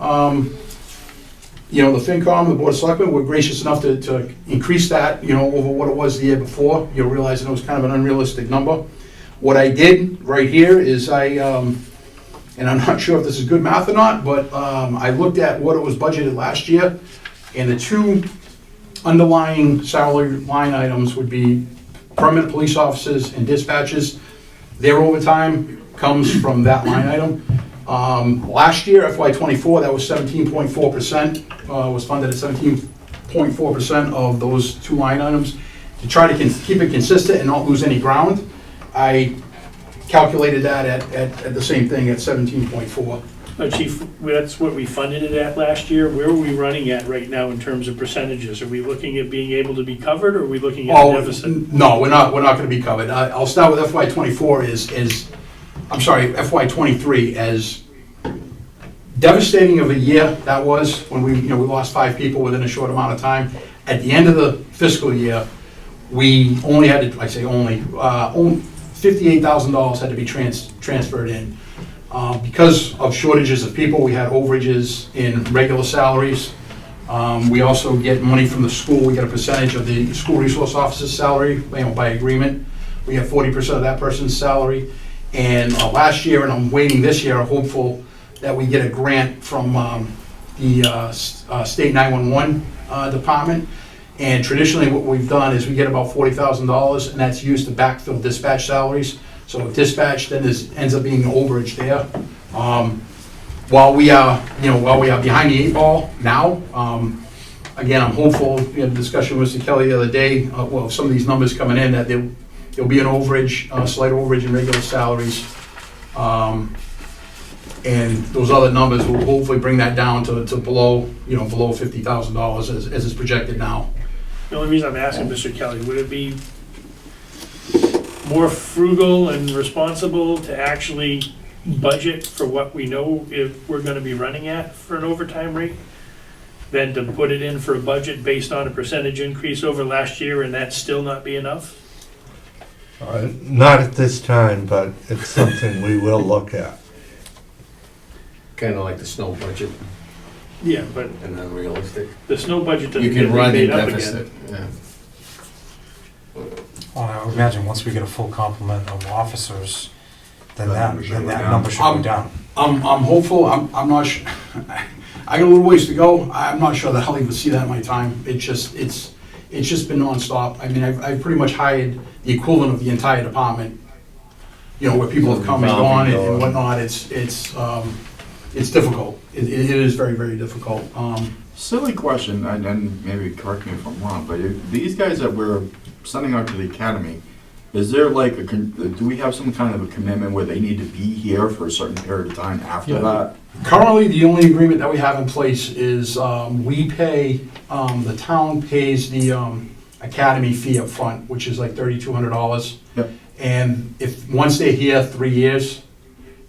The FinCom, the Board of Selectmen, were gracious enough to increase that, over what it was the year before. You're realizing it was kind of an unrealistic number. What I did right here is and I'm not sure if this is good math or not, but I looked at what it was budgeted last year, and the 2 underlying salary line items would be permanent police officers and dispatchers. Their overtime comes from that line item. Last year, FY24, that was 17.4%, was funded at 17.4% of those 2 line items. To try to keep it consistent and not lose any ground, I calculated that at the same thing, at 17.4. Chief, that's what we funded it at last year. Where are we running at right now in terms of percentages? Are we looking at being able to be covered, or are we looking at a deficit? No, we're not going to be covered. I'll start with FY24 FY23, as devastating of a year that was when we lost 5 people within a short amount of time. At the end of the fiscal year, we only had to, $58,000 had to be transferred in. Because of shortages of people, we had overages in regular salaries. We also get money from the school. We get a percentage of the school resource officer's salary, by agreement. We have 40% of that person's salary. And last year, and I'm waiting this year, hopeful that we get a grant from the state 911 department. And traditionally what we've done is we get about $40,000, and that's used to backfill dispatch salaries. So if dispatch, then ends up being an overage there. While we are behind the 8 ball now, again, I'm hopeful. We had a discussion with Mr. Kelly the other day, some of these numbers coming in, that there'll be an overage, slight overage in regular salaries. And those other numbers will hopefully bring that down to below $50,000 as it's projected now. The only reason I'm asking, Mr. Kelly, would it be more frugal and responsible to actually budget for what we know if we're going to be running at for an overtime rate than to put it in for a budget based on a percentage increase over last year and that still not be enough? Not at this time, but it's something we will look at. Kind of like the snow budget, Yeah, but and unrealistic. the snow budget doesn't You get can run in made up deficit, again. yeah. Well, I would imagine once we get a full complement of officers, then that number should go down. number should go down. I'm hopeful. I'm not sure. I got a little ways to go. I'm not sure that I'll even see that in my time. It's just been nonstop. I mean, I've pretty much hired the equivalent of the entire department. Where people have come and gone and whatnot. it's difficult. It is very, very difficult. Silly question, and maybe correct me if I'm wrong, but these guys that we're sending out to the academy, is there like do we have some kind of a commitment where they need to be here for a certain period of time after that? Currently, the only agreement that we have in place is we pay, the town pays the academy fee up front, which is like $3,200. Yep. And once they're here 3 years,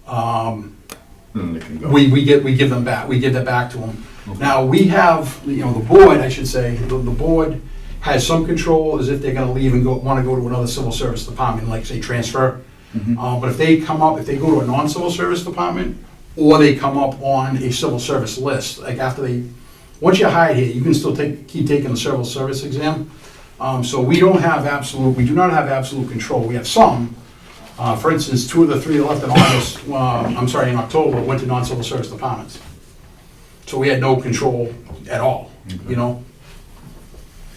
Then they can go. we give them back. We give that back to them. Okay. Now, we have, the board, I should say, the board has some control as if they're gonna leave and want to go to another civil service department, like say transfer. Mhm. But if they go to a non-civil service department, or they come up on a civil service list, like once you're hired here, you can still keep taking the civil service exam. So we do not have absolute control. We have some. For instance, 2 of the 3 that left in August, in October, went to non-civil service departments. So we had no control at all,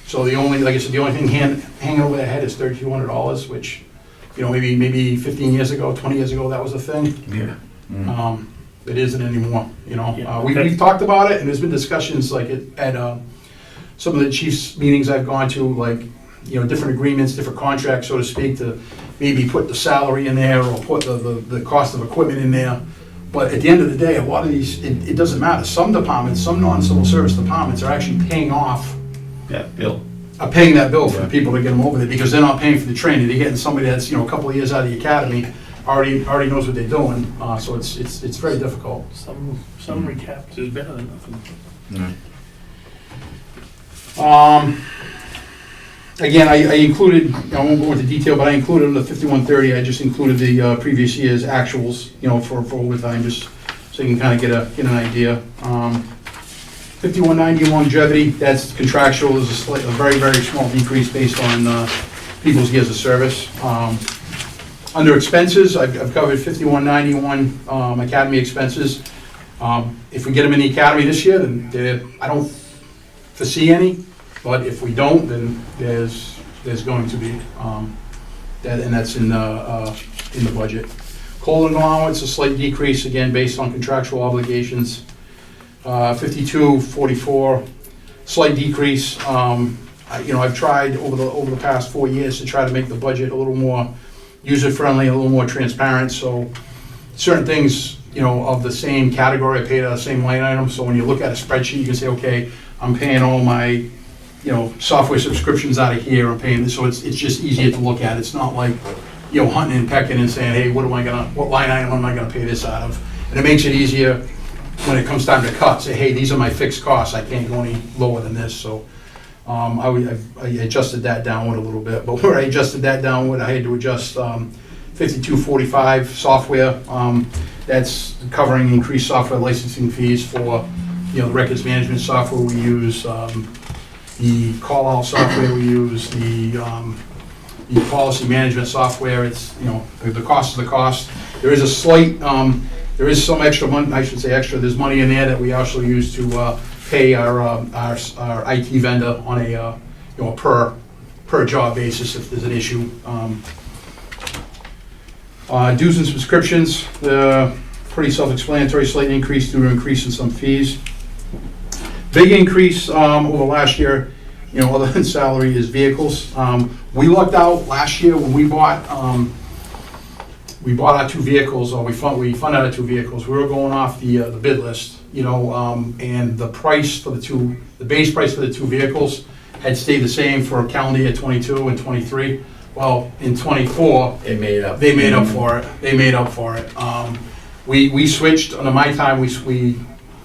So the only thing hanging over their head is $3,200, which, maybe 15 years ago, 20 years ago, that was a thing. Yeah. It isn't anymore, Yeah, We've talked about it, and there's been discussions like at some of the chiefs' meetings I've gone to, like, different agreements, different contracts, so to speak, to maybe put the salary in there or put the cost of equipment in there. But at the end of the day, a lot of these, it doesn't matter. Some departments, some non-civil service departments are actually paying off, Bill. paying that bill for the people to get them over there, because they're not paying for the training. They're getting somebody that's, a couple of years out of the academy, already knows what they're doing, so it's very difficult. Some recaps is better than nothing. Yeah. Again, I included, I won't go into detail, but I included in the 5130, I just included the previous year's actuals, for overtime, just so you can kind of get an idea. 5190 longevity, that's contractual, is a very, very small decrease based on people's years of service. Under expenses, I've covered 5191 academy expenses. If we get them in the academy this year, then I don't foresee any, but if we don't, then there's going to be, and that's in the budget. COLA allowance, a slight decrease, again, based on contractual obligations. 5244, slight decrease. I've tried over the past 4 years to try to make the budget a little more user-friendly, a little more transparent, so certain things, of the same category are paid out of the same line item, so when you look at a spreadsheet, you can say, okay, I'm paying all my, software subscriptions out of here, I'm paying this, so it's just easier to look at. It's not like, hunting and pecking and saying, hey, what line item am I gonna pay this out of? And it makes it easier when it comes time to cut, say, hey, these are my fixed costs, I can't go any lower than this, so I adjusted that downward a little bit, but where I adjusted that downward, I had to adjust 5245 software. That's covering increased software licensing fees for, the records management software we use, the call-out software we use, the policy management software. It's, the cost is the cost. There is a slight, there is some extra money, I should say extra, there's money in there that we also use to pay our IT vendor on a per job basis if there's an issue. Dues and subscriptions, pretty self-explanatory, slight increase due to increase in some fees. Big increase over last year, other than salary, is vehicles. We lucked out last year when we bought our 2 vehicles, or we funded our 2 vehicles. We were going off the bid list, and the price for the base price for the 2 vehicles had stayed the same for calendar year 22 and 23. Well, in 24, They made up. they made up for it. We switched, under my time,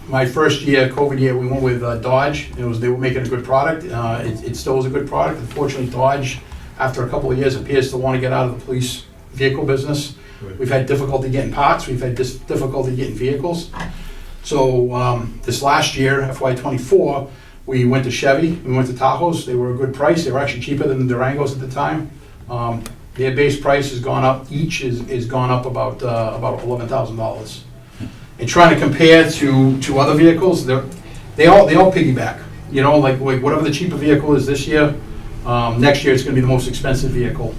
my first year, COVID year, we went with Dodge. They were making a good product. It still was a good product. Unfortunately, Dodge, after a couple of years, appears to want to get out of the police vehicle business. We've had difficulty getting parts. We've had difficulty getting vehicles. So this last year, FY24, we went to Chevy. We went to Tahoes. They were a good price. They were actually cheaper than the Durangos at the time. Their base price has gone up. Each is gone up about $11,000. And trying to compare to other vehicles, they all piggyback. Like whatever the cheaper vehicle is this year, next year it's going to be the most expensive vehicle.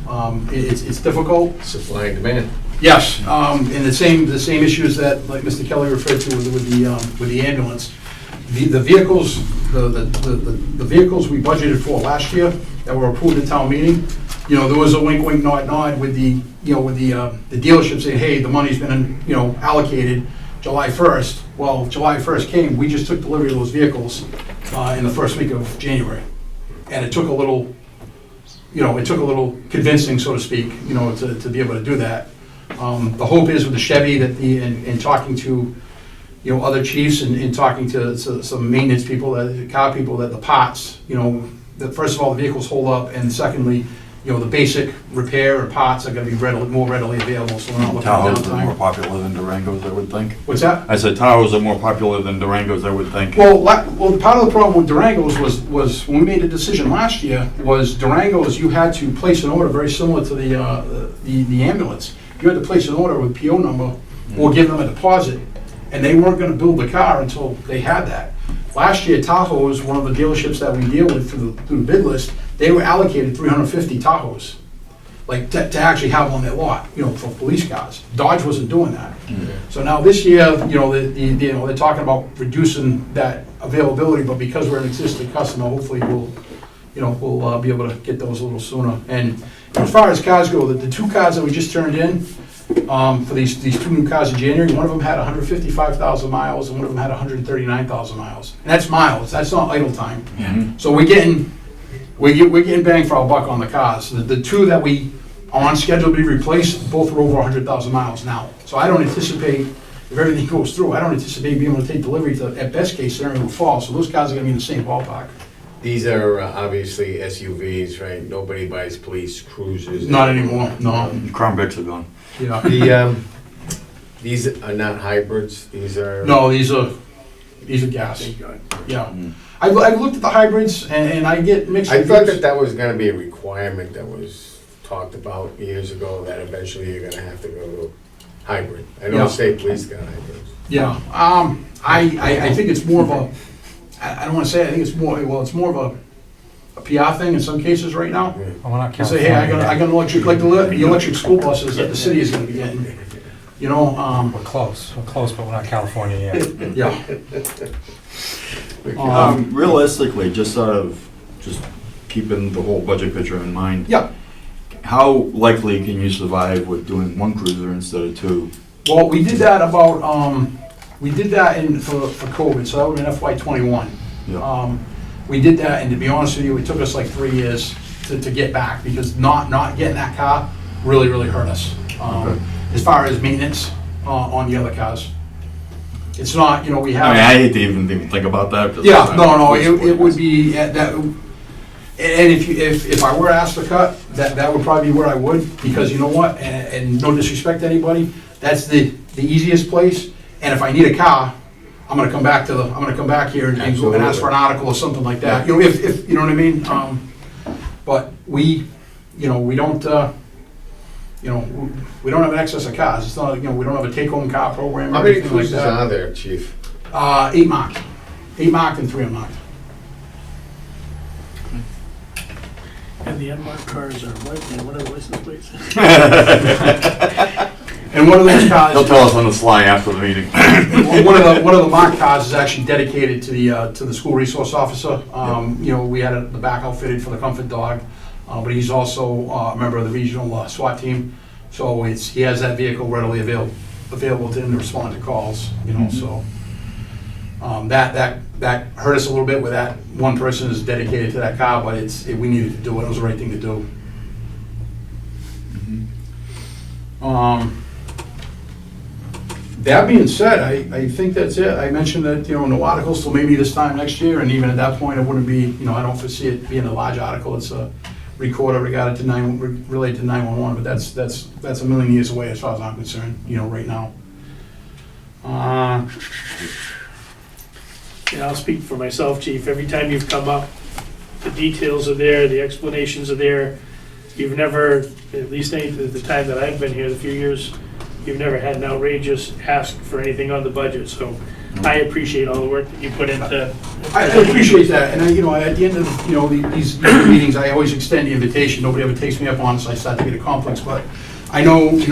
It's difficult. Supply and demand. Yes, and the same issues that, like Mr. Kelly referred to with the ambulance. The vehicles, the vehicles we budgeted for last year that were approved at town meeting, you know, there was a wink, wink, nod, nod with the dealership saying, hey, the money's been, you know, allocated July 1st. Well, July 1st came, we just took delivery of those vehicles in the first week of January. And it took a little, you know, convincing, so to speak, you know, to be able to do that. The hope is with the Chevy that in talking to, you know, other chiefs and talking to some maintenance people, car people, that the parts, you know, that first of all, the vehicles hold up, and secondly, you know, the basic repair and parts are gonna be more readily available, so we're not looking at Tahoes are more downtime. popular than Durangos, I would think. What's that? I said Tahoes are more popular than Durangos, I would think. Well, part of the problem with Durangos was when we made the decision last year, was Durangos, you had to place an order very similar to the ambulance. You had to place an order with PO number or give them a deposit, and they weren't gonna build the car until they had that. Last year, Tahoe is one of the dealerships that we deal with through the bid list. They were allocated 350 Tahoes, like to actually have on their lot, you know, for police cars. Dodge wasn't doing that. So now this year, you know, they're talking about reducing that availability, but because we're an existing customer, hopefully we'll be able to get those a little sooner. And as far as cars go, the two cars that we just turned in, for these two new cars in January, one of them had 155,000 miles and one of them had 139,000 miles. And that's miles, that's not idle time. So we're getting bang for our buck on the cars. The two that we are on schedule to be replaced, both are over 100,000 miles now. So I don't anticipate, if everything goes through, I don't anticipate being able to take delivery to, at best case scenario, in the fall. So those cars are gonna be in the same ballpark. These are obviously SUVs, right? Nobody buys police cruisers. Not anymore, no. Crown Vics are gone. Yeah. These are not hybrids, these are. No, these are gas. Thank God. Yeah. I've looked at the hybrids and I get mixed I thought reviews. that was gonna be a requirement that was talked about years ago, that eventually you're gonna have to go to hybrid. I know Yeah. state police got hybrids. Yeah, I think it's more of a, I don't wanna say, I think it's more of a PR thing in some cases right now. Yeah. Well, we're not You say, hey, I California. got an electric, like the electric school buses that the city is gonna be getting, you know, We're close, but we're not California yet. yeah. Realistically, just sort of, just keeping the whole budget picture in mind, Yeah, how likely can you survive with doing one cruiser instead of two? well, we did that about, for COVID, so that would've been FY '21. Yeah. We did that, and to be honest with you, it took us like 3 years to get back, because not getting that car really hurt us. Okay. As far as maintenance on the other cars. It's not, you know, we I mean, I have, hate to even think about that. yeah, no, it would be, that, and if I were asked to cut, that would probably be where I would, because you know what, and no disrespect to anybody, that's the easiest place, and if I need a car, I'm gonna come back here and go and ask for an article or something like that, you know, if, you know what I mean? But we don't, we don't have an excess of cars, it's not, you know, we don't have a take-home car program How or many anything like cruisers that. are there, chief? 8 marked. 8 marked and 3 unmarked. And the unmarked cars are what, and what are the license plates? And one of those He'll cars, tell us on the fly after the meeting. one of the marked cars is actually dedicated to the school resource officer. You know, we had the back outfitted for the comfort dog, but he's also a member of the regional SWAT team. So he has that vehicle readily available to him to respond to calls, you know, so. That hurt us a little bit where that one person is dedicated to that car, but we needed to do it, it was the right thing to do. That being said, I think that's it. I mentioned that, you know, no articles till maybe this time next year, and even at that point, it wouldn't be, you know, I don't foresee it being a large article. It's a recorder related to 911, but that's a million years away as far as I'm concerned, you know, right now. Yeah, I'll speak for myself, chief. Every time you've come up, the details are there, the explanations are there. You've never, at least the time that I've been here, the few years, you've never had an outrageous ask for anything on the budget, so I appreciate all the work that you put into. I appreciate that, and you know, at the end of, you know, these meetings, I always extend the invitation. Nobody ever takes me up on it, so I start to get a complex, but I know, you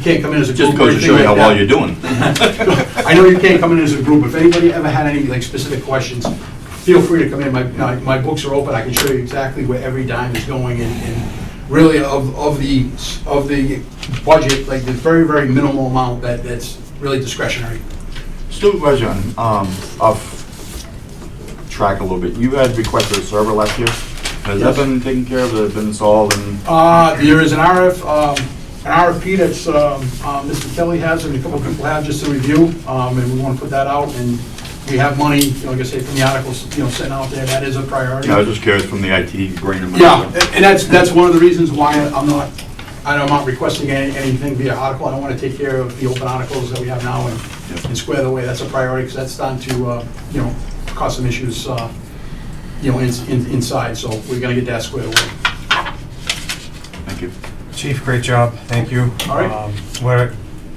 can't come in as a group. Just or goes to show anything you how like well that. you're doing. I know you can't come in as a group. If anybody ever had any like specific questions, feel free to come in. My books are open. I can show you exactly where every dime is going, and really of the budget, like there's very, very minimal amount that's really discretionary. Stupid question, off track a little bit. You had requested a server last year. Has that Yes. been taken care of? Has it been installed and? There is an RFP that's, Mr. Kelly has and a couple of people have just to review, and we want to put that out, and we have money, like I say, from the articles, sitting out there. That is a priority. I was just curious from the IT bringing them. Yeah, and that's one of the reasons why I'm not requesting anything via article. I don't want to take care of the open articles that we have now and square the way. That's a priority, because that's starting to, cause some issues, inside, so we're gonna get that squared away. Thank you. Chief, great job, thank you. All right.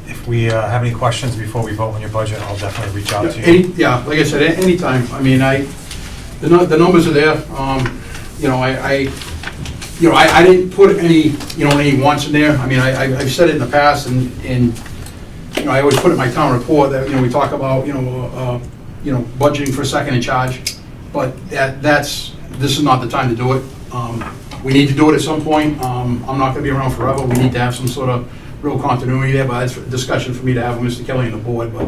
If we have any questions before we vote on your budget, I'll definitely reach out to you. Yeah, like I said, anytime. I mean, the numbers are there. I didn't put any wants in there. I mean, I've said it in the past, and I always put it in my town report that, we talk about, budgeting for second in charge, but this is not the time to do it. We need to do it at some point. I'm not gonna be around forever. We need to have some sort of real continuity there, but that's a discussion for me to have with Mr. Kelly and the board. But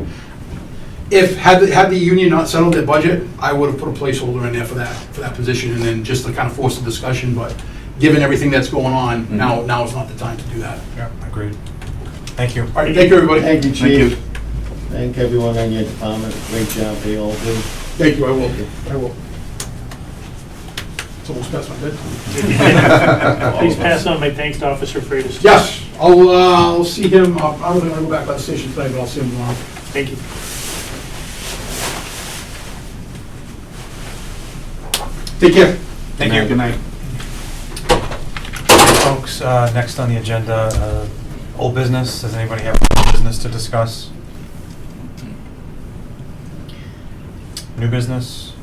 had the union not settled their budget, I would have put a placeholder in there for that position, and then just to kind of force the discussion. But given everything that's going on, now is not the time to do that. Yeah, agreed. Thank you. All right, thank you, everybody. Thank you, Thank you. Chief. Thank everyone on your department. Great job, they all do. Thank you, I will. It's almost past my bedtime. Please pass on my thanks to Officer Freitas. Yes, I'll see him. I'm going to go back by the station tonight, but I'll see him tomorrow. Thank you. Take care. Thank you. Good night. Folks, next on the agenda, old business. Does anybody have business to discuss? New business?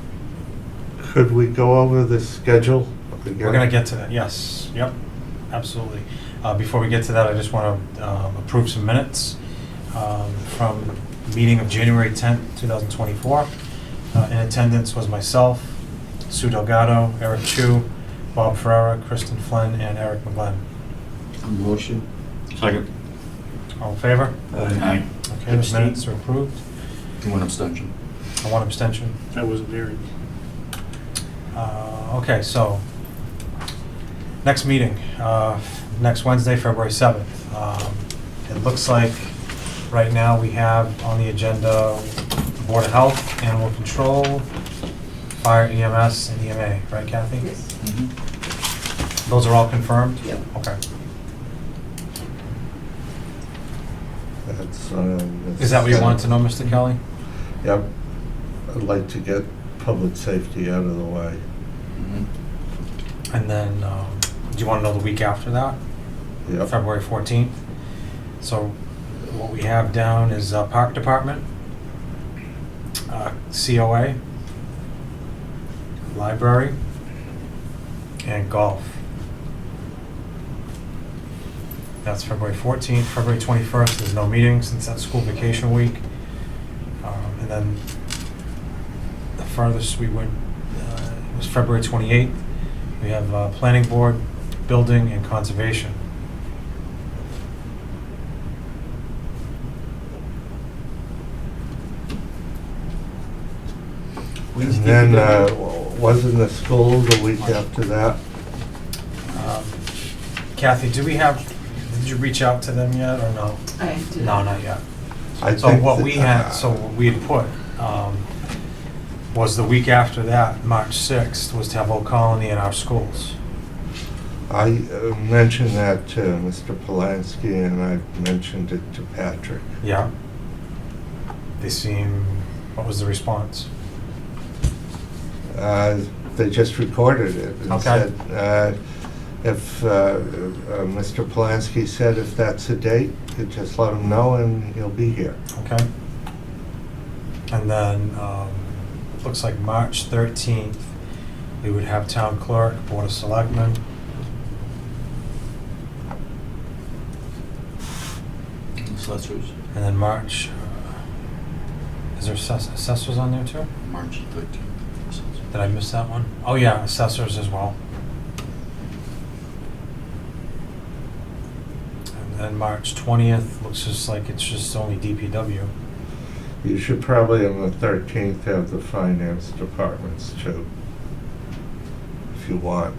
Could we go over the schedule again? We're gonna get to that, yes, yep, absolutely. Before we get to that, I just wanna approve some minutes from meeting of January 10th, 2024. In attendance was myself, Sue Delgado, Eric Chu, Bob Ferrera, Kristen Flynn, and Eric McGlenn. A motion? Second. All in favor? Aye. Okay, the minutes are approved. One abstention. And one abstention. I wasn't there. Okay, so, next meeting, next Wednesday, February 7th. It looks like right now we have on the agenda Board of Health, Animal Control, Fire, EMS, and EMA, right, Kathy? Yes. Those are all confirmed? Yep. Okay. That's, Is that what you wanted to know, Mr. Kelly? Yep. I'd like to get public safety out of the way. And then, do you want to know the week after that? Yep. February 14th. So what we have down is Park Department, COA, Library, and Golf. That's February 14th. February 21st, there's no meeting since that's school vacation week. And then the furthest we went was February 28th. We have Planning Board, Building, and Conservation. And then, wasn't the school the week after that? Kathy, did you reach out to them yet, or no? I did. No, not yet. I So think what that- we had, so what we had put, was the week after that, March 6th, was to have Old Colony in our schools. I mentioned that to Mr. Polanski, and I mentioned it to Patrick. Yeah. What was the response? They just recorded it and Okay. said, if Mr. Polanski said if that's a date, you just let him know and he'll be here. Okay. And then, looks like March 13th, we would have Town Clerk, Board of Selectmen. Assessors, And then March, is there assessors on there too? March 13th. Did I miss that one? Oh yeah, assessors as well. And then March 20th, looks just like it's just only DPW. You should probably on the 13th have the finance departments too. If you want,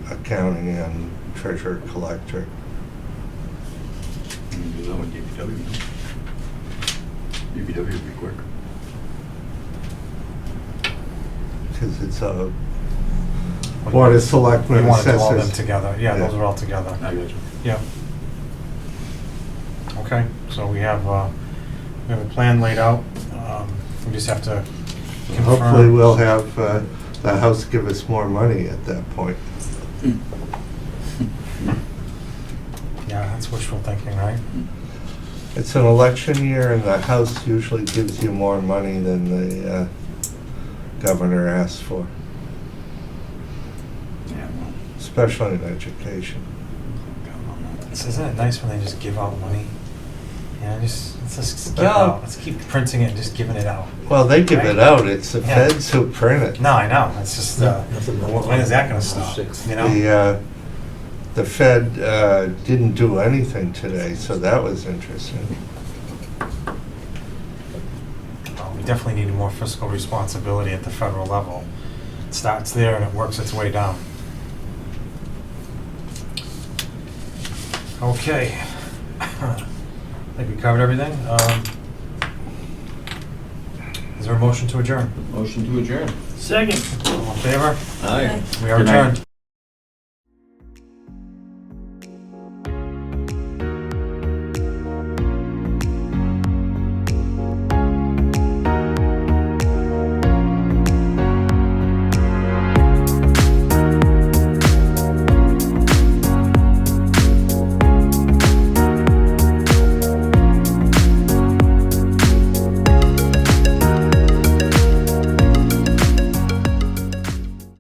accounting and treasurer collector. You can do that with DPW. DPW would be quick. Because it's a Board of Selectmen We want to do all of them assessors. together. Yeah, those Yeah. are all together. I got you. Yeah. Okay, so we have a plan laid out. We just have to confirm. Hopefully we'll have the House give us more money at that point. Yeah, that's wishful thinking, right? It's an election year and the House usually gives you more money than the governor asks for, Yeah, well, especially in education. Isn't it nice when they just give out money? Yeah, let's just give it Well- out. Let's keep printing it and just giving it out. Well, they give it Right. out, it's the Yeah. feds who print it. No, I know. It's just, when is that gonna stop? You know? The Fed didn't do anything today, so that was interesting. We definitely need more fiscal responsibility at the federal level. It starts there and it works its way down. Okay. I think we covered everything. Is there a motion to adjourn? Motion to adjourn. Second. All in favor? Aye. We are Good night. adjourned.